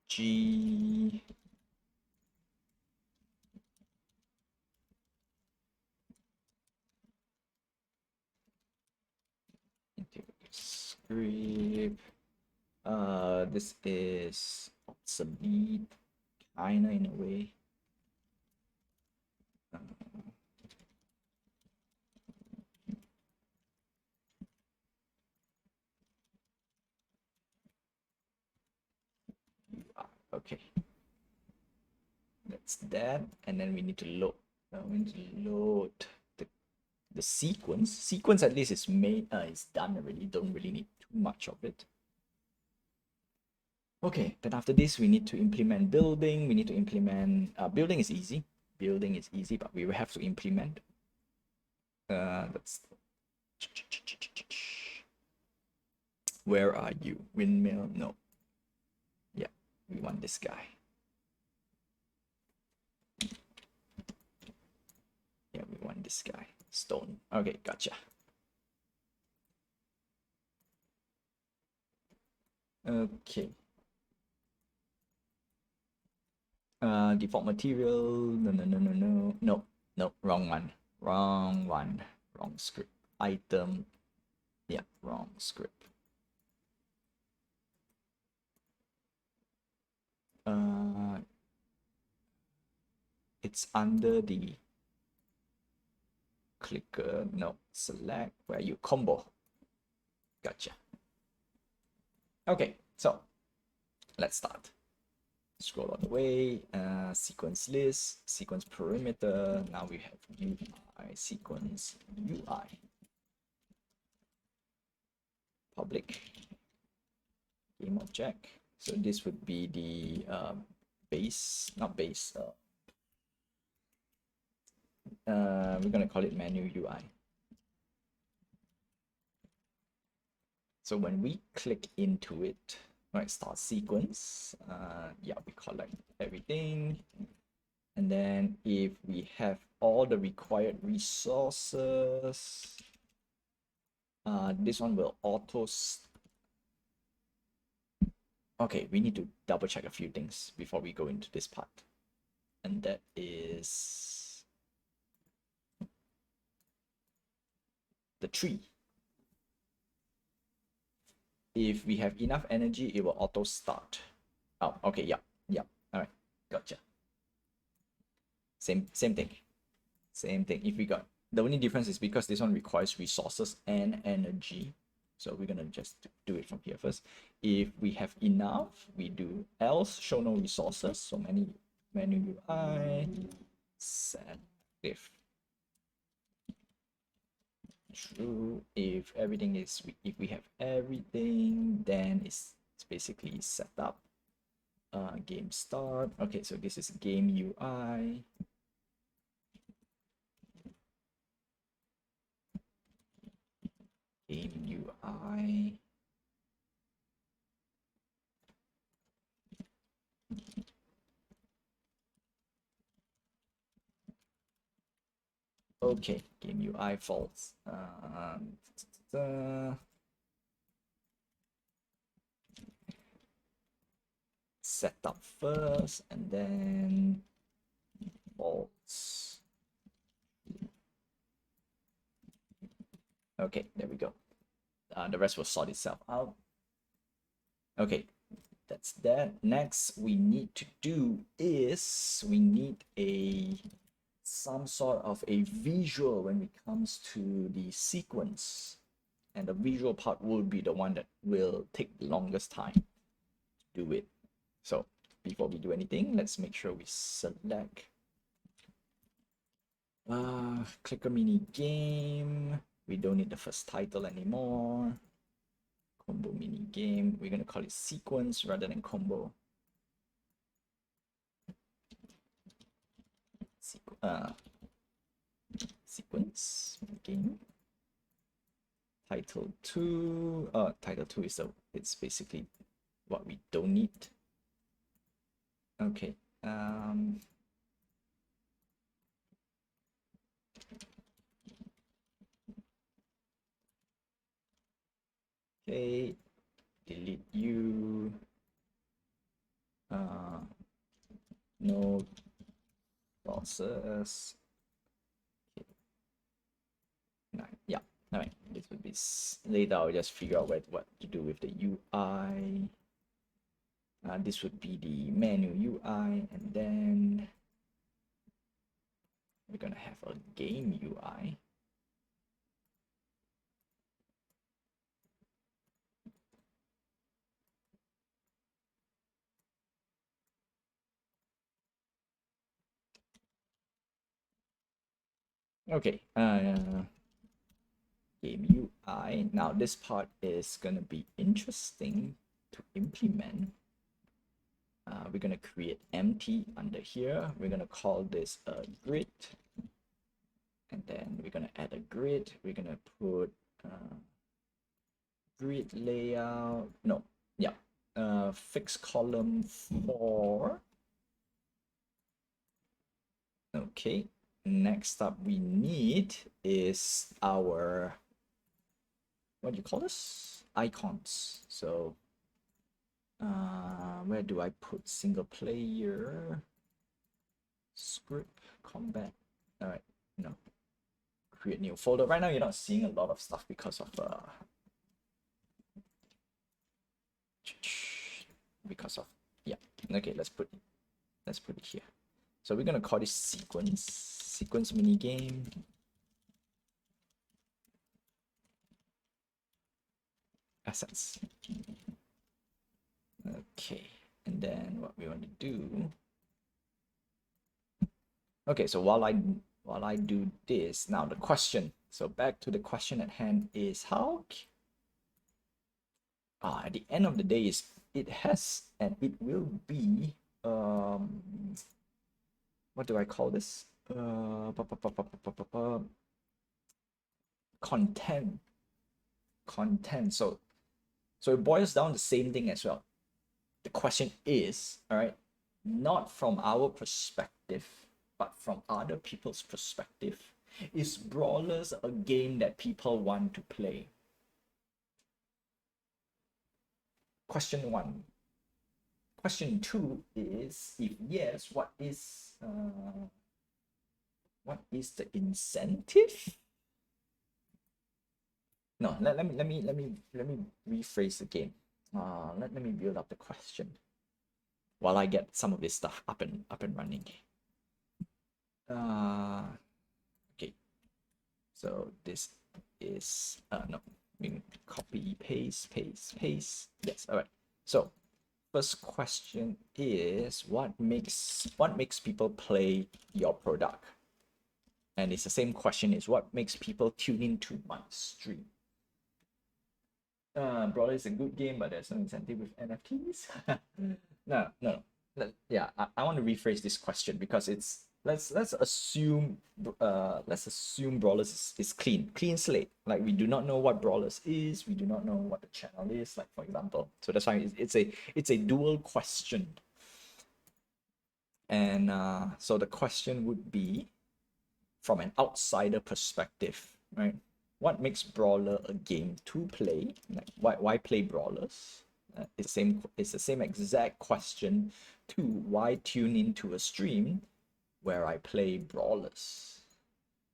G. Script. This is obsolete, kinda in a way. Okay. That's that. And then we need to load. We need to load the sequence. Sequence at least is made. It's done already. Don't really need too much of it. Okay, then after this, we need to implement building. We need to implement building is easy. Building is easy, but we will have to implement. That's where are you? Windmill? No. Yeah, we want this guy. Yeah, we want this guy. Stone. Okay, gotcha. Okay. Default material. No, wrong one. Wrong script. Item. Yeah, wrong script. It's under the clicker. No, select where you combo. Gotcha. Okay, so let's start. Scroll all the way. Sequence list, sequence perimeter. Now we have UI sequence UI. Public game object. So this would be the base, not base. We're gonna call it menu UI. So when we click into it, right, start sequence. Yeah, we collect everything, and then if we have all the required resources, this one will auto. Okay, we need to double check a few things before we go into this part, and that is the tree. If we have enough energy, it will auto start. Oh, okay, yeah. All right, gotcha. Same thing. If we got, the only difference is because this one requires resources and energy. So we're gonna just do it from here first. If we have enough, we do else show no resources. So menu UI set if true. If everything is, if we have everything, then it's basically set up. Game start. Okay, so this is game UI. Game UI. Okay, game UI false. Set up first and then false. Okay, there we go. The rest will sort itself out. Okay, that's that. Next, we need to do is we need some sort of a visual when it comes to the sequence, and the visual part will be the one that will take the longest time to do it. So before we do anything, let's make sure we select clicker mini game. We don't need the first title anymore. Combo mini game. We're gonna call it sequence rather than combo. Sequence game. Title 2. Title 2 is it's basically what we don't need. Okay. Okay, delete you. No losses. Okay. Yeah. All right. This would be later. I'll just figure out what to do with the UI. This would be the menu UI, and then we're gonna have a game UI. Okay, game UI. Now this part is gonna be interesting to implement. We're gonna create empty under here. We're gonna call this a grid, and then we're gonna add a grid. We're gonna put grid layout. No, yeah, fixed column 4. Okay. Next up, we need is our, what do you call this? Icons. So where do I put single player, script, combat? All right, no, create new folder. Right now, you're not seeing a lot of stuff because of yeah. Okay, let's put it here. So we're gonna call this sequence mini game. Assets. Okay, and then what we want to do. Okay, so while I do this, now the question. So back to the question at hand is how at the end of the day is it has and it will be what do I call this? Content. Content. So it boils down the same thing as well. The question is, all right, not from our perspective, but from other people's perspective. Is Brawlers a game that people want to play? Question 1. Question 2 is, if yes, what is the incentive? No, let me rephrase the game. Let me build up the question while I get some of this stuff up and running. Okay. So this is no, copy, paste. Yes, all right. So first question is what makes people play your product? And it's the same question, is what makes people tune into my stream? Brawler is a good game, but there's no incentive with NFTs. No. Yeah, I want to rephrase this question because it's let's assume Brawlers is clean slate. Like we do not know what Brawlers is, we do not know what the channel is, like for example. So that's why it's a dual question. And so the question would be from an outsider perspective, right? What makes Brawler a game to play? Like why play Brawlers? It's the same exact question to why tune into a stream where I play Brawlers.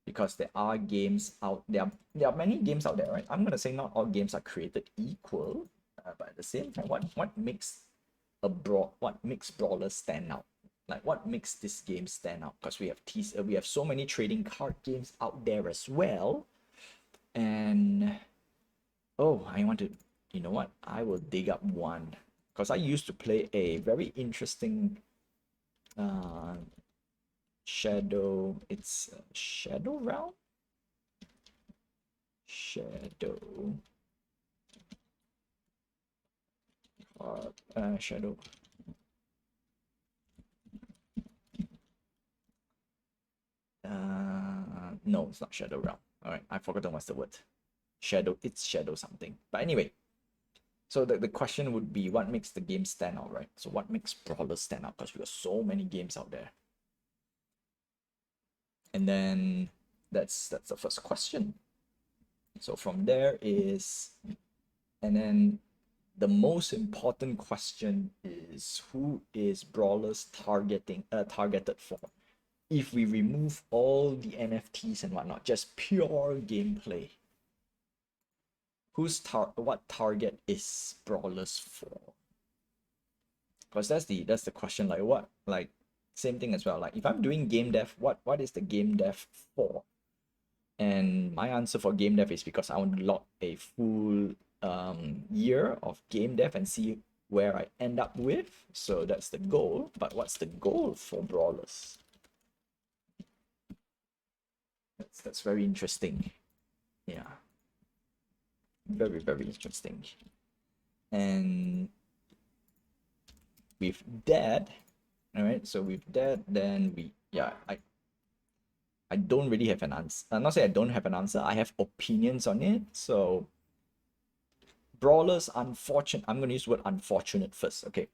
Because there are games out there. There are many games out there, right? I'm gonna say not all games are created equal, but at the same time, what makes Brawlers stand out? Like what makes this game stand out? Because we have so many trading card games out there as well. And oh, I want to, you know what? I will dig up one because I used to play a very interesting Shadow. It's Shadow Realm. Shadow. Shadow. No, it's not Shadow Realm. All right, I've forgotten what's the word. Shadow. It's Shadow something. But anyway, so the question would be what makes the game stand out, right? So what makes Brawlers stand out? Because we got so many games out there. And then that's the first question. So from there is, and then the most important question is who is Brawlers targeted for? If we remove all the NFTs and whatnot, just pure gameplay, what target is Brawlers for? Because that's the question. Like what, like same thing as well. Like if I'm doing game dev, what is the game dev for? And my answer for game dev is because I want to log a full year of game dev and see where I end up with. So that's the goal. But what's the goal for Brawlers? That's very interesting. Yeah, very interesting. And with that, all right. So with that, then I don't really have an answer. I'm not saying I don't have an answer. I have opinions on it. So brawlers, unfortunate. I'm gonna use the word unfortunate first. Okay.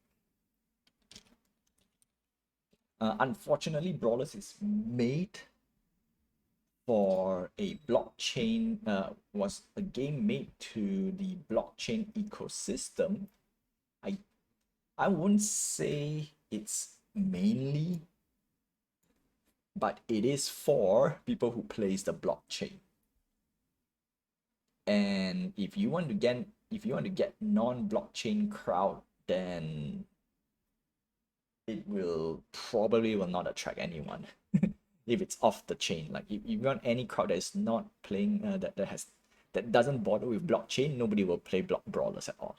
Unfortunately, brawlers is made for a blockchain. Was a game made to the blockchain ecosystem. I I wouldn't say it's mainly, but it is for people who plays the blockchain. And if you want to get non-blockchain crowd, then it will probably will not attract anyone if it's off the chain. Like if you want any crowd that is not playing that doesn't bother with blockchain, nobody will play block brawlers at all.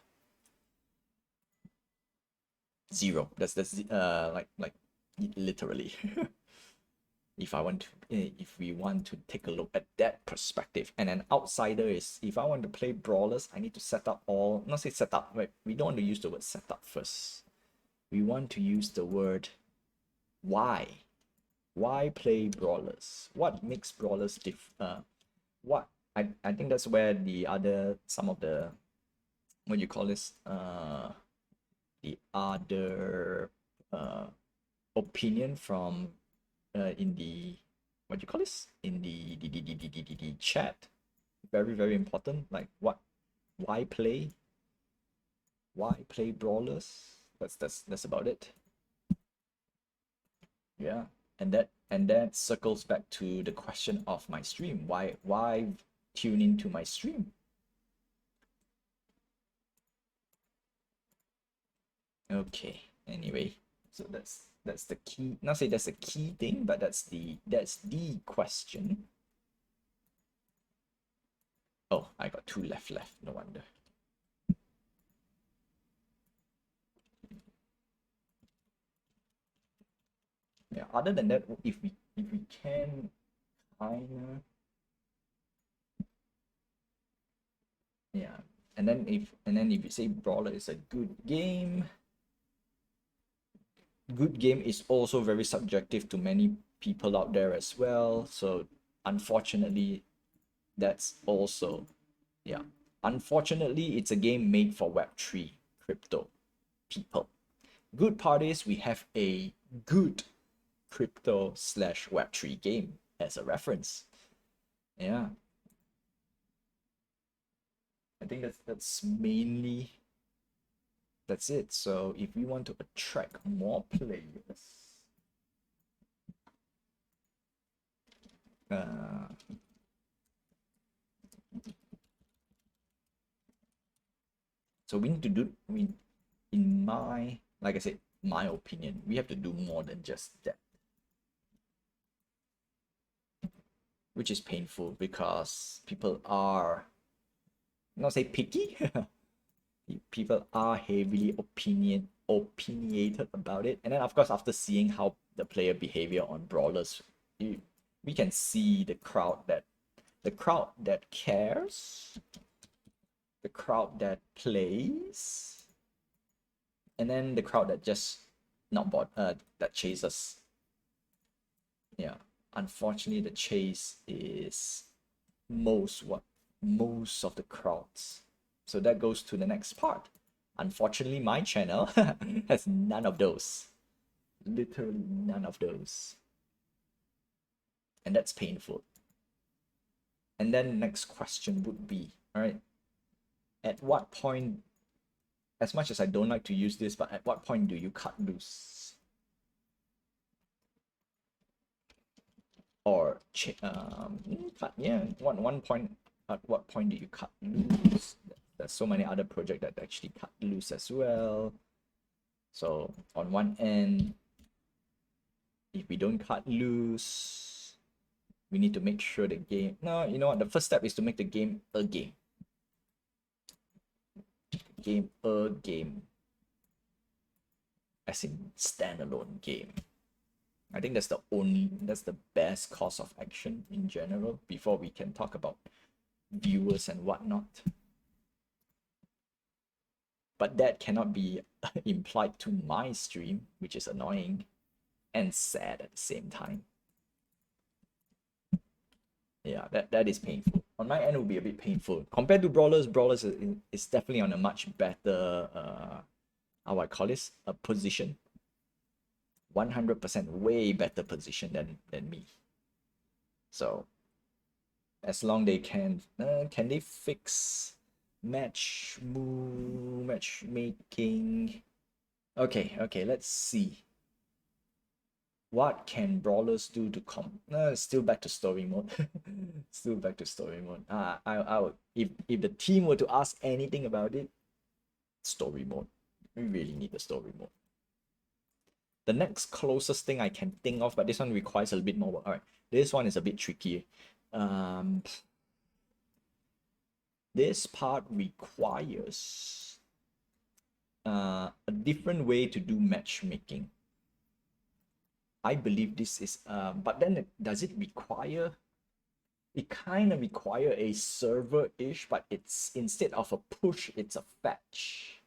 Zero. That's like literally. If we want to take a look at that perspective, and an outsider is, if I want to play brawlers, I need to set up all, not say set up, right? We don't want to use the word set up first. We want to use the word why. Why play brawlers? What makes brawlers what I think that's where some of the, what you call this, the other opinion from in the, what do you call this, in the chat, very important. Like why play brawlers? That's about it. Yeah. And that circles back to the question of my stream. Why tune into my stream? Okay, anyway, so that's the key, not say that's the key thing, but that's the question. Oh, I got two left, no wonder. Yeah, other than that, if we can kinda, yeah. And then if you say brawler is a good game is also very subjective to many people out there as well. So unfortunately, that's also, yeah. Unfortunately, it's a game made for Web3 crypto people. Good part is we have a good crypto slash Web3 game as a reference. Yeah. I think that's mainly, that's it. So if we want to attract more players, so we need to do, in my, like I said, my opinion, we have to do more than just that, which is painful because people are, not say picky, people are heavily opinionated about it. And then of course, after seeing how the player behavior on brawlers, we can see the crowd that cares, the crowd that plays, and then the crowd that just not that chases. Yeah, unfortunately, the chase is most of the crowds. So that goes to the next part. Unfortunately, my channel has none of those. Literally none of those. And that's painful. And then next question would be, all right, at what point, as much as I don't like to use this, but at what point do you cut loose? Or yeah, one point, at what point do you cut loose? There's so many other projects that actually cut loose as well. So on one end, if we don't cut loose, we need to make sure the game, no, you know what, the first step is to make the game a game. As in standalone game. I think that's the best course of action in general before we can talk about viewers and whatnot. But that cannot be implied to my stream, which is annoying and sad at the same time. Yeah, that is painful. On my end, it will be a bit painful compared to brawlers. Brawlers is definitely on a much better how I call this, a position. 100% way better position than me. So as long they can they fix matchmaking? Okay, let's see. What can brawlers do to still back to story mode. Still back to story mode. I would, if the team were to ask anything about it, story mode. We really need the story mode. The next closest thing I can think of, but this one requires a little bit more work. All right, this one is a bit tricky. This part requires a different way to do matchmaking. I believe this is, but then does it require? It kind of require a server-ish, but it's instead of a push, it's a fetch.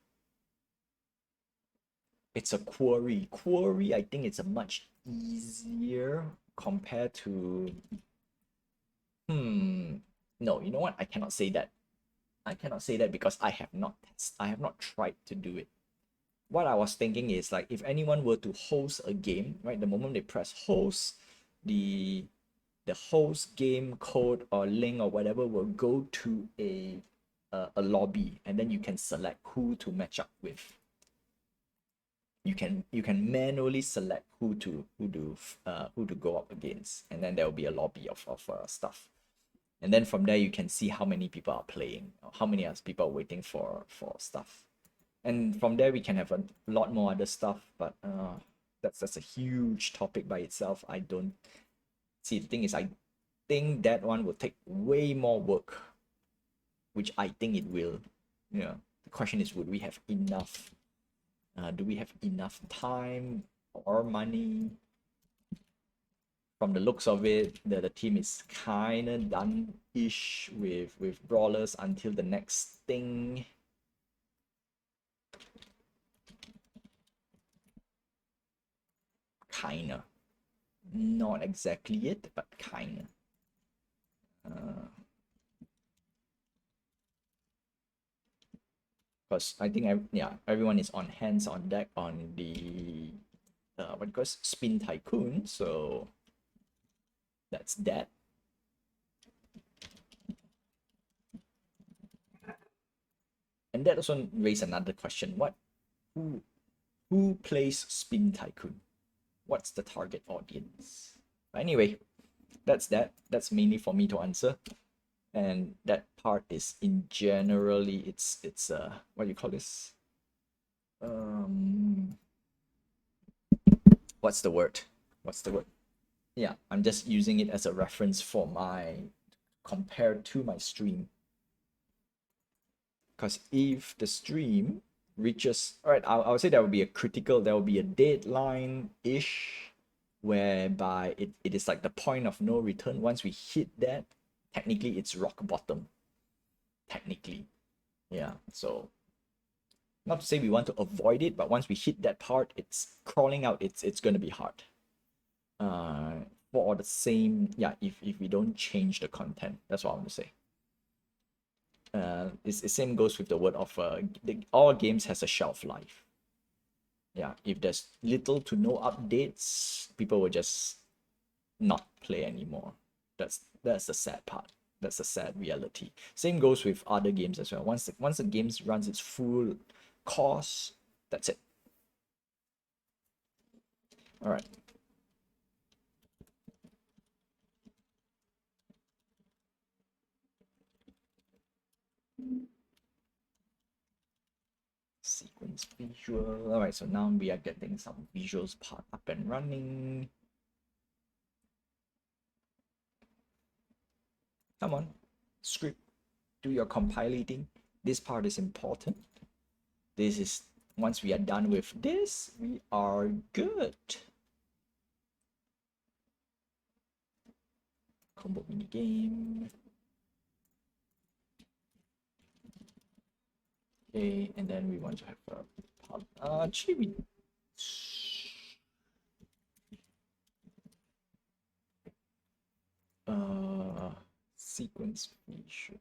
It's a query. Query, I think it's a much easier compared to. No, you know what? I cannot say that. I cannot say that because I have not tried to do it. What I was thinking is like if anyone were to host a game, right? The moment they press host, the host game code or link or whatever will go to a lobby, and then you can select who to match up with. You can manually select who to go up against, and then there will be a lobby of stuff. And then from there you can see how many people are playing, or how many people are waiting for stuff. And from there we can have a lot more other stuff, but that's a huge topic by itself. I don't see. The thing is, I think that one will take way more work, which I think it will. The question is, would we have enough? Do we have enough time or money? From the looks of it, the team is kind of done-ish with brawlers until the next thing. Kinda. Not exactly it, but kinda. Because I think everyone is on hands on deck on the what it calls Spin Tycoon, so that's that. And that also raises another question: who plays Spin Tycoon? What's the target audience? But anyway, that's mainly for me to answer, and that part is in generally it's what do you call this, what's the word yeah, I'm just using it as a reference for my compared to my stream, because if the stream reaches, all right, I would say there will be a deadline-ish whereby it is like the point of no return. Once we hit that, technically it's rock bottom. Technically. Yeah. So not to say we want to avoid it, but once we hit that part, it's crawling out, it's gonna be hard. For the same, yeah, if we don't change the content. That's what I want to say. It's the same goes with the word of all games has a shelf life. Yeah, if there's little to no updates, people will just not play anymore. That's the sad part. That's the sad reality. Same goes with other games as well. Once the game runs its full course, that's it. All right. Sequence visual. All right, so now we are getting some visuals part up and running. Come on, script, do your compilating. This part is important. This is, once we are done with this, we are good. combo mini game. Okay, and then we want to have a actually we sequence feature.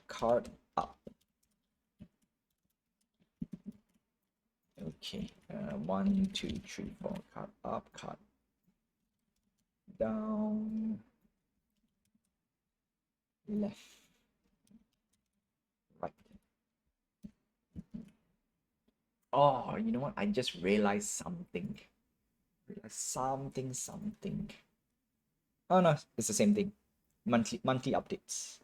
Card up. Okay, 1, 2, 3, 4. Card up, card down, left, right. Oh, you know what? I just realized something. Something. Oh no, it's the same thing. Monthly updates.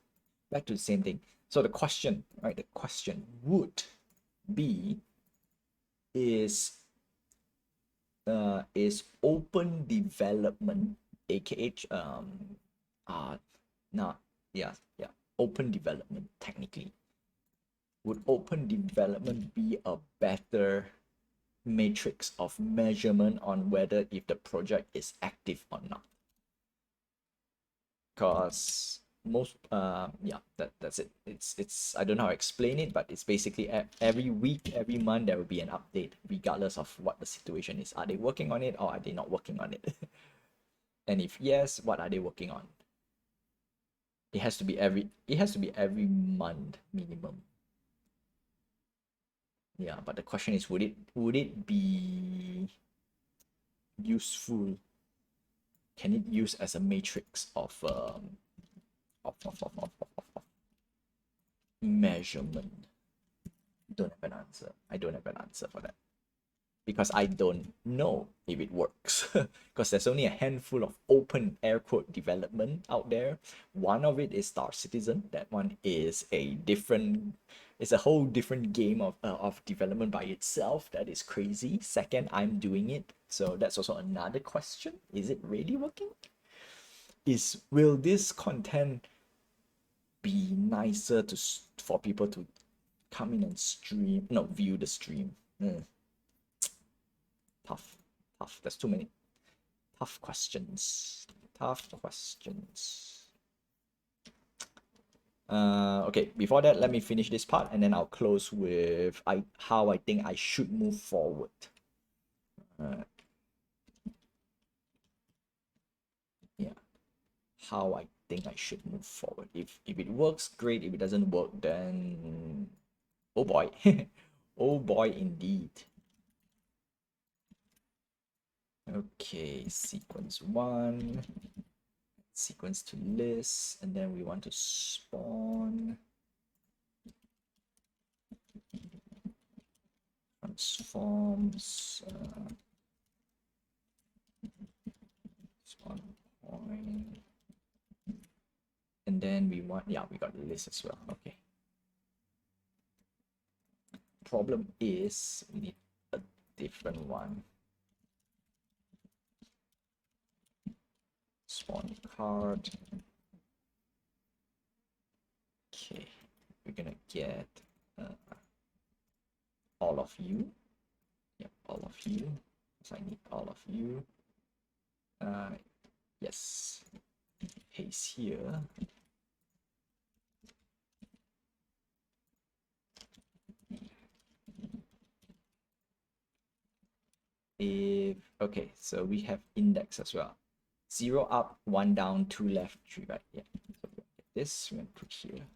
Back to the same thing. So the question, right? The question would be is open development, aka nah, yeah, open development technically. Would open development be a better matrix of measurement on whether if the project is active or not? Because most yeah, that's it. It's I don't know how to explain it, but it's basically every week, every month there will be an update regardless of what the situation is. Are they working on it or are they not working on it? And if yes, what are they working on? It has to be every month minimum. Yeah, but the question is, would it be useful? Can it use as a matrix of measurement? Don't have an answer. I don't have an answer for that because I don't know if it works. Because there's only a handful of open air quote development out there. One of it is Star Citizen. That one is it's a whole different game of development by itself. That is crazy. Second, I'm doing it, so that's also another question. Is it really working? Will this content be nicer for people to come in and stream, not view the stream? Tough. There's too many tough questions. Okay, before that, let me finish this part and then I'll close with how I think I should move forward. Yeah, how I think I should move forward. If it works, great. If it doesn't work, then oh boy, oh boy, indeed. Okay, sequence 1, sequence to list, and then we want to spawn transforms spawn point, and then we want, yeah, we got the list as well. Okay, problem is we need a different one. Spawn card. Okay, we're gonna get all of you. Yep, all of you. So I need all of you. Yes, paste here. Okay, so we have index as well. 0 up, 1 down, 2 left, 3 right. Yeah, so we get this, we're gonna put here.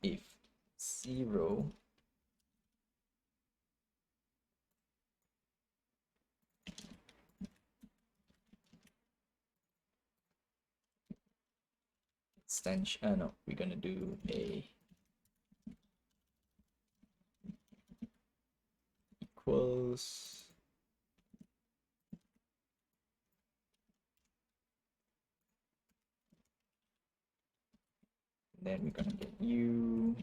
If 0 extension, no, we're gonna do a equals then we're gonna get you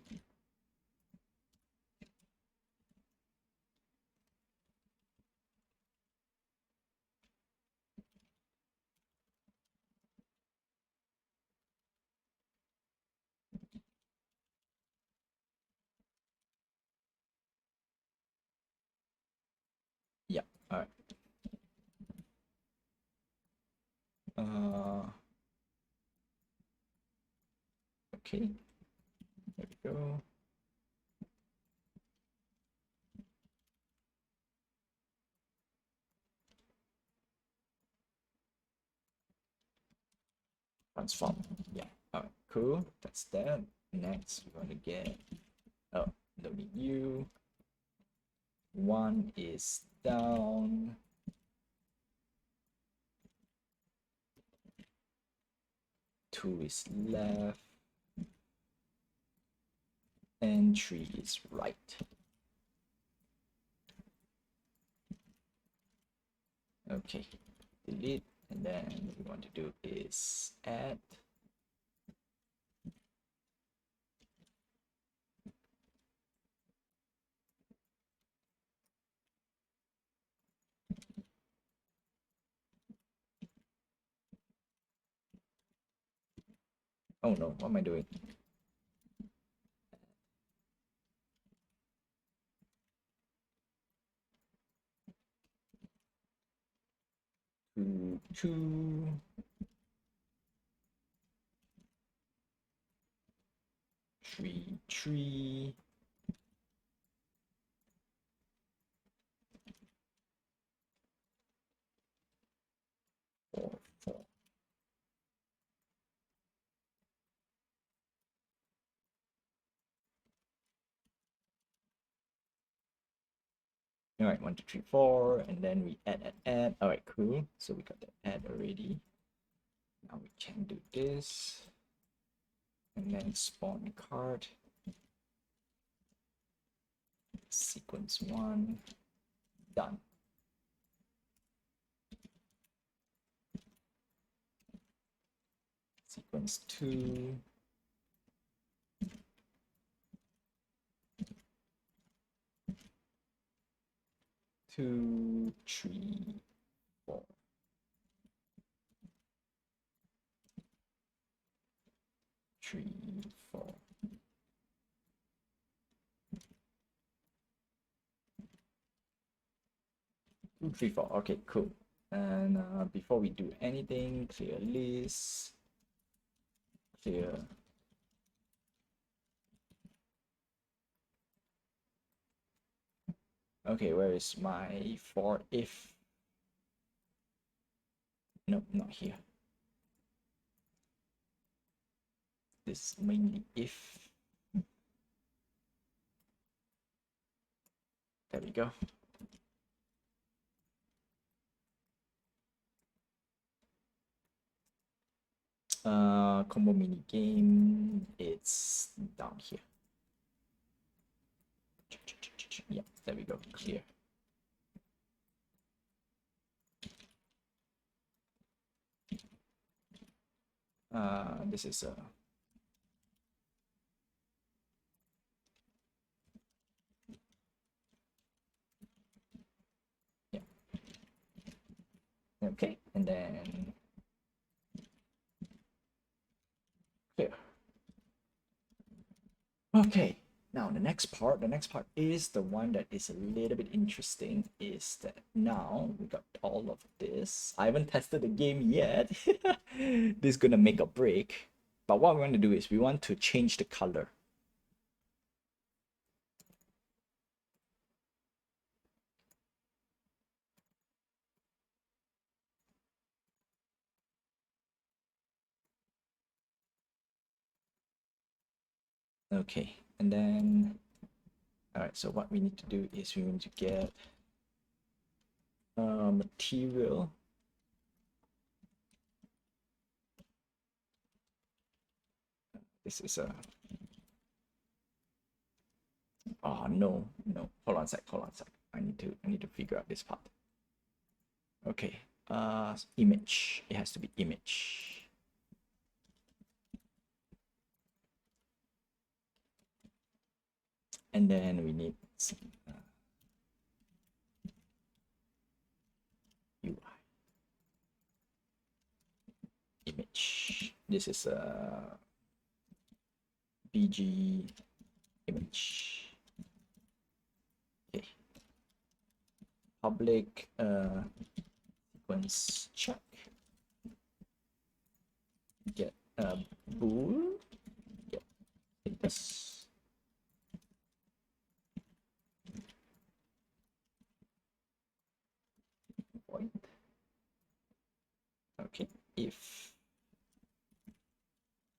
Okay, there we go. Transform. Yeah. All right. Cool. That's that. Next, we're gonna get. Oh, don't need you. One is down. Two is left. And three is right. Okay. Delete. And then what we want to do is add. Oh no, what am I doing? Two. 3. 4. All right, 1, 2, 3, 4, and then we add. All right, cool. So we got the add already. Now we can do this, and then spawn card, sequence 1, done. Sequence 2, two, 3, 4. 3, 4. 2, 3, 4. Okay, cool. And before we do anything, clear list, clear. Okay, where is my for if? Nope, not here. This mainly if. There we go. Combo mini game, it's down here. Yeah, there we go. Clear. This is a yeah. Okay, and then clear. Okay, now the next part is the one that is a little bit interesting, is that now we got all of this. I haven't tested the game yet. This is gonna make or break. But what we want to do is we want to change the color. Okay, and then all right, so what we need to do is we need to get material. This is a oh no, hold on a sec. I need to figure out this part. Okay, image. It has to be image. And then we need some UI image. This is a BG image. Okay. Public sequence check. get a bool, get this. Void. Okay, if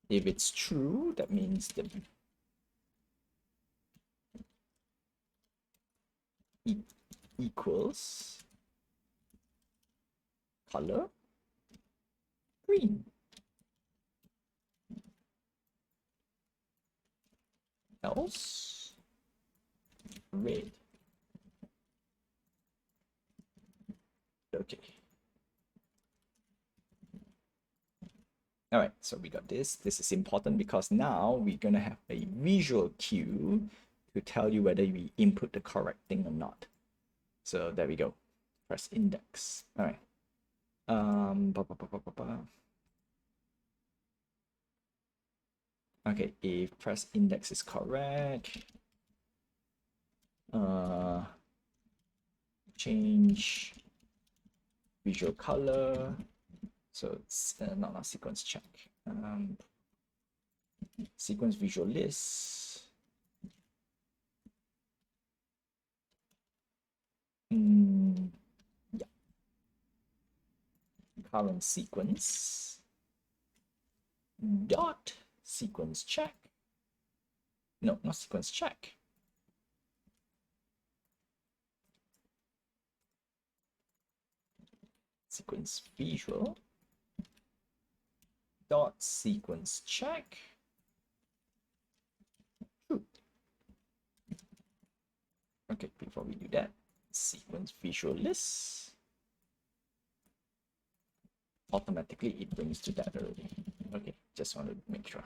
it's true, that means the equals color green. Else red. Okay. All right, so we got this. This is important because now we're gonna have a visual cue to tell you whether we input the correct thing or not. So there we go. Press index. All right. Okay, if press index is correct, change visual color. So it's not sequence check. Sequence visual list. Yeah. Current sequence dot sequence check. No, not sequence check. Sequence visual dot sequence check. True. Okay, before we do that, sequence visual list. Automatically it brings to that already. Okay, just want to make sure.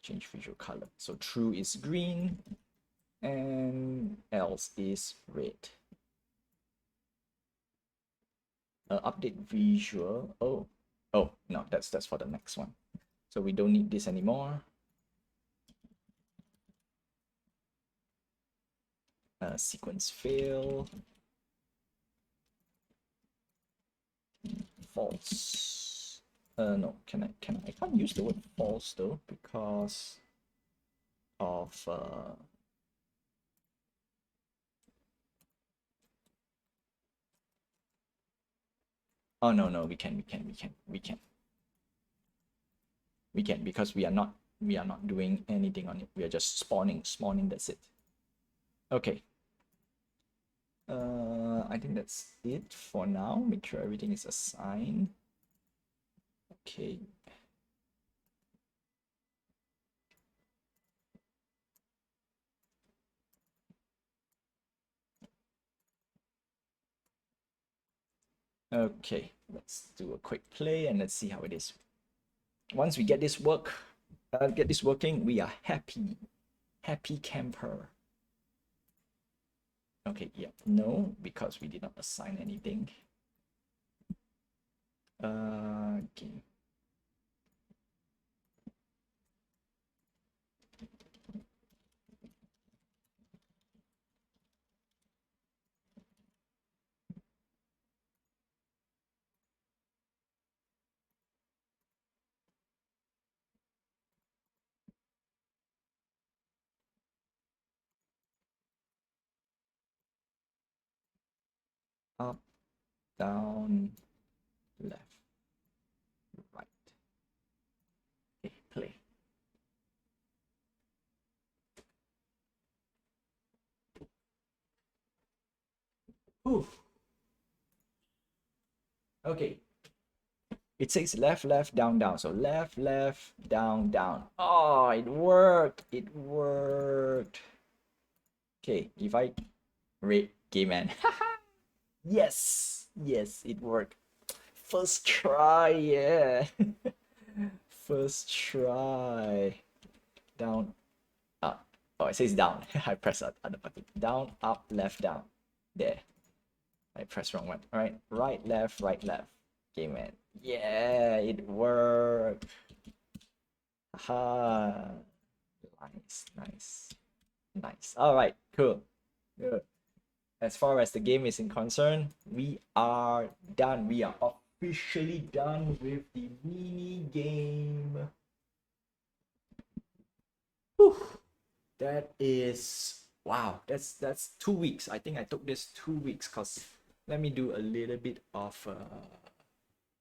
Change visual color. So true is green and else is red. Update visual. Oh no, that's for the next one. So we don't need this anymore. Sequence fail. False. No, can I can't use the word false though because of oh no, we can because we are not doing anything on it. We are just spawning, that's it. Okay. I think that's it for now. Make sure everything is assigned. Okay. Okay, let's do a quick play and let's see how it is. Once we get this working, we are happy camper. Okay, yeah, no, because we did not assign anything. Okay. Up, down, left, right. Okay, play. Ooh. Okay. It says left, left, down, down. So left, left, down, down. Oh, it worked. It worked. Okay, if I rate game man. Yes, it worked. First try, yeah. First try. Down, up. Oh, it says down. I press the other button. Down, up, left, down. There. I press wrong one. All right, right, left, right, left. Game man. Yeah, it worked. Aha. Nice. All right, cool. Good. As far as the game is concerned, we are done. We are off officially done with the mini game. Whew. That is wow. That's 2 weeks. I think I took this 2 weeks because let me do a little bit of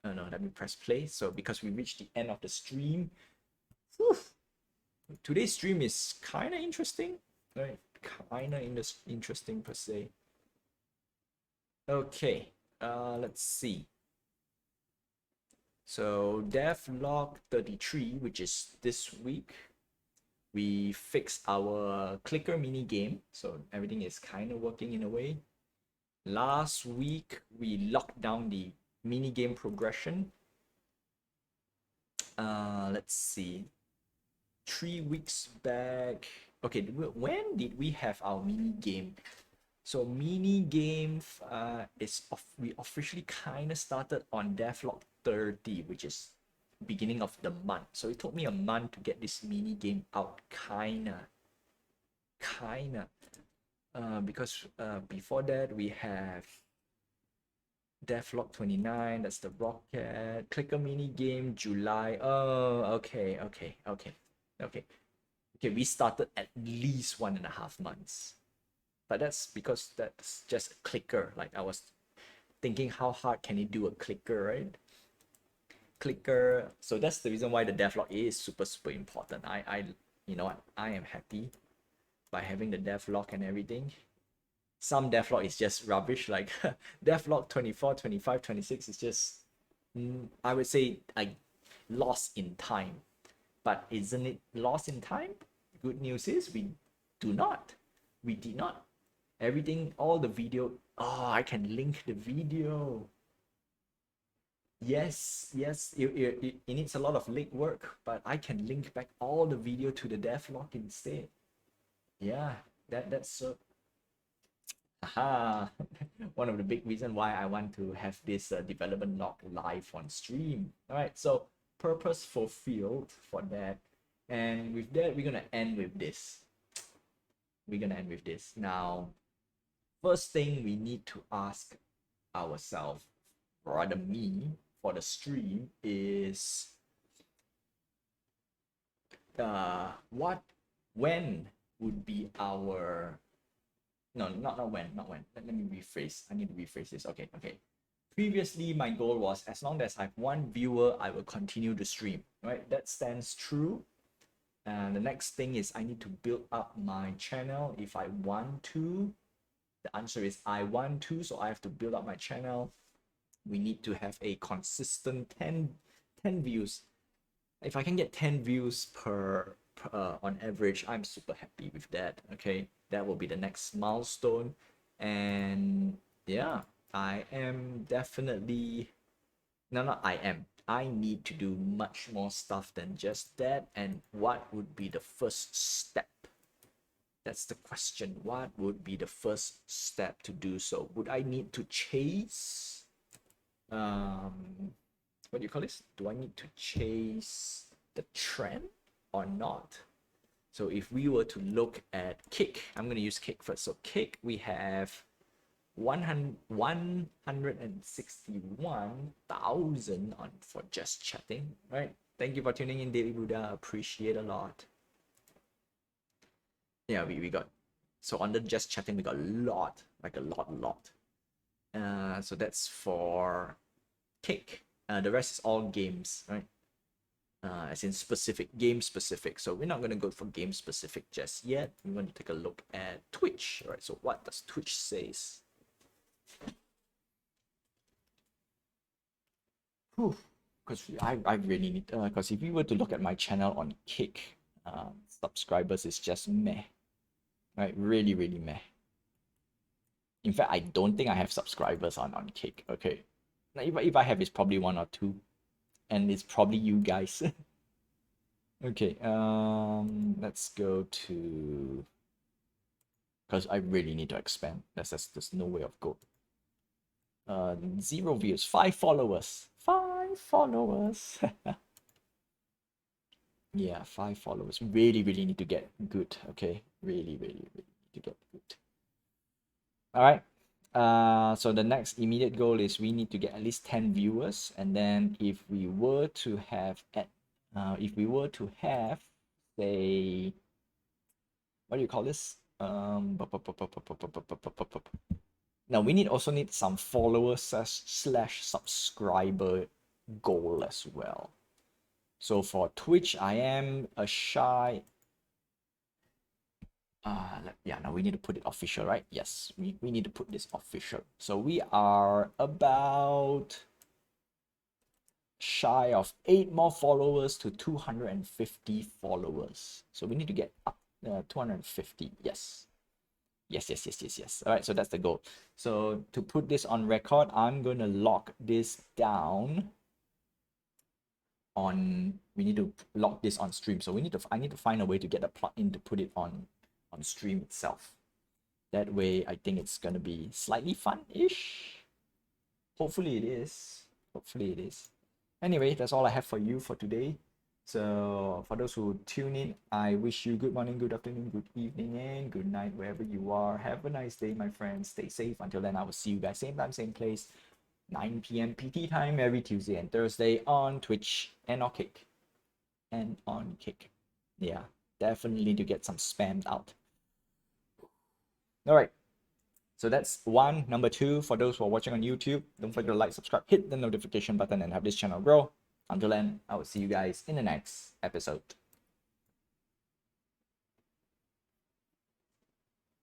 oh no, let me press play. So because we reached the end of the stream, whew, today's stream is kind of interesting, right? Kind of interesting per se. Okay, let's see. So devlog 33, which is this week, we fixed our clicker mini game, so everything is kind of working in a way. Last week we locked down the mini game progression. Let's see. 3 weeks back. Okay, when did we have our mini game? So mini game we officially kind of started on devlog 30, which is beginning of the month. So it took me a month to get this mini game out, kinda. Because before that we have devlog 29, that's the rocket clicker mini game July. Oh, okay. We started at least 1.5 months, but that's because that's just a clicker. Like I was thinking, how hard can it do a clicker, right? Clicker. So that's the reason why the devlog is super important. You know what, I am happy by having the devlog and everything. Some devlog is just rubbish, like devlog 24, 25, 26 is just I would say like lost in time. But isn't it lost in time? Good news is we did not. Everything, all the video. Oh, I can link the video. Yes, it needs a lot of legwork, but I can link back all the video to the devlog instead. Yeah, that's so. Aha, one of the big reasons why I want to have this development log live on stream. All right, so purpose fulfilled for that. And with that, we're gonna end with this. Now, first thing we need to ask ourselves, rather me, for the stream is when would be our no, not when. Let me rephrase. I need to rephrase this. Okay. Previously, my goal was as long as I have one viewer, I will continue to stream. Right, that stands true. And the next thing is I need to build up my channel if I want to. The answer is I want to, so I have to build up my channel. We need to have a consistent 10 views. If I can get 10 views per on average, I'm super happy with that. Okay, that will be the next milestone. And yeah, I am definitely I need to do much more stuff than just that. And what would be the first step? That's the question. What would be the first step to do so? Would I need to chase what do you call this? Do I need to chase the trend or not? So if we were to look at Kick, I'm going to use Kick first. So Kick, we have 161,000 on for just chatting, right? Thank you for tuning in, Daily Buddha. Appreciate a lot. Yeah, we got, so under just chatting, we got a lot, like a lot. So that's for Kick. The rest is all games, right? As in game specific. So we're not going to go for game specific just yet. We want to take a look at Twitch. All right, so what does Twitch says? Because I really need, because if we were to look at my channel on Kick, subscribers is just meh, right? Really meh. In fact, I don't think I have subscribers on Kick. Okay, now, if I have, it's probably 1 or 2, and it's probably you guys. Okay, let's go to, because I really need to expand. There's no way of go. 0 views, 5 followers. 5 followers. Yeah, 5 followers. Really need to get good. Okay, really need to get good. All right. So the next immediate goal is we need to get at least 10 viewers, and then if we were to have say, what do you call this? Now we also need some followers slash subscriber goal as well. So for Twitch, I am a shy. Now we need to put it official, right? Yes, we need to put this official. So we are about shy of 8 more followers to 250 followers. So we need to get up 250. Yes. Yes. All right, so that's the goal. So to put this on record, I'm going to lock this down on, we need to lock this on stream. So I need to find a way to get a plugin to put it on stream itself. That way, I think it's going to be slightly fun-ish. Hopefully it is. Anyway, that's all I have for you for today. So for those who tune in, I wish you good morning, good afternoon, good evening, and good night wherever you are. Have a nice day, my friends. Stay safe. Until then, I will see you guys same time, same place, 9 p.m. PT time every Tuesday and Thursday on Twitch and on Kick. Yeah, definitely need to get some spammed out. All right. So that's one. Number two, for those who are watching on YouTube, don't forget to like, subscribe, hit the notification button, and have this channel grow. Until then, I will see you guys in the next episode.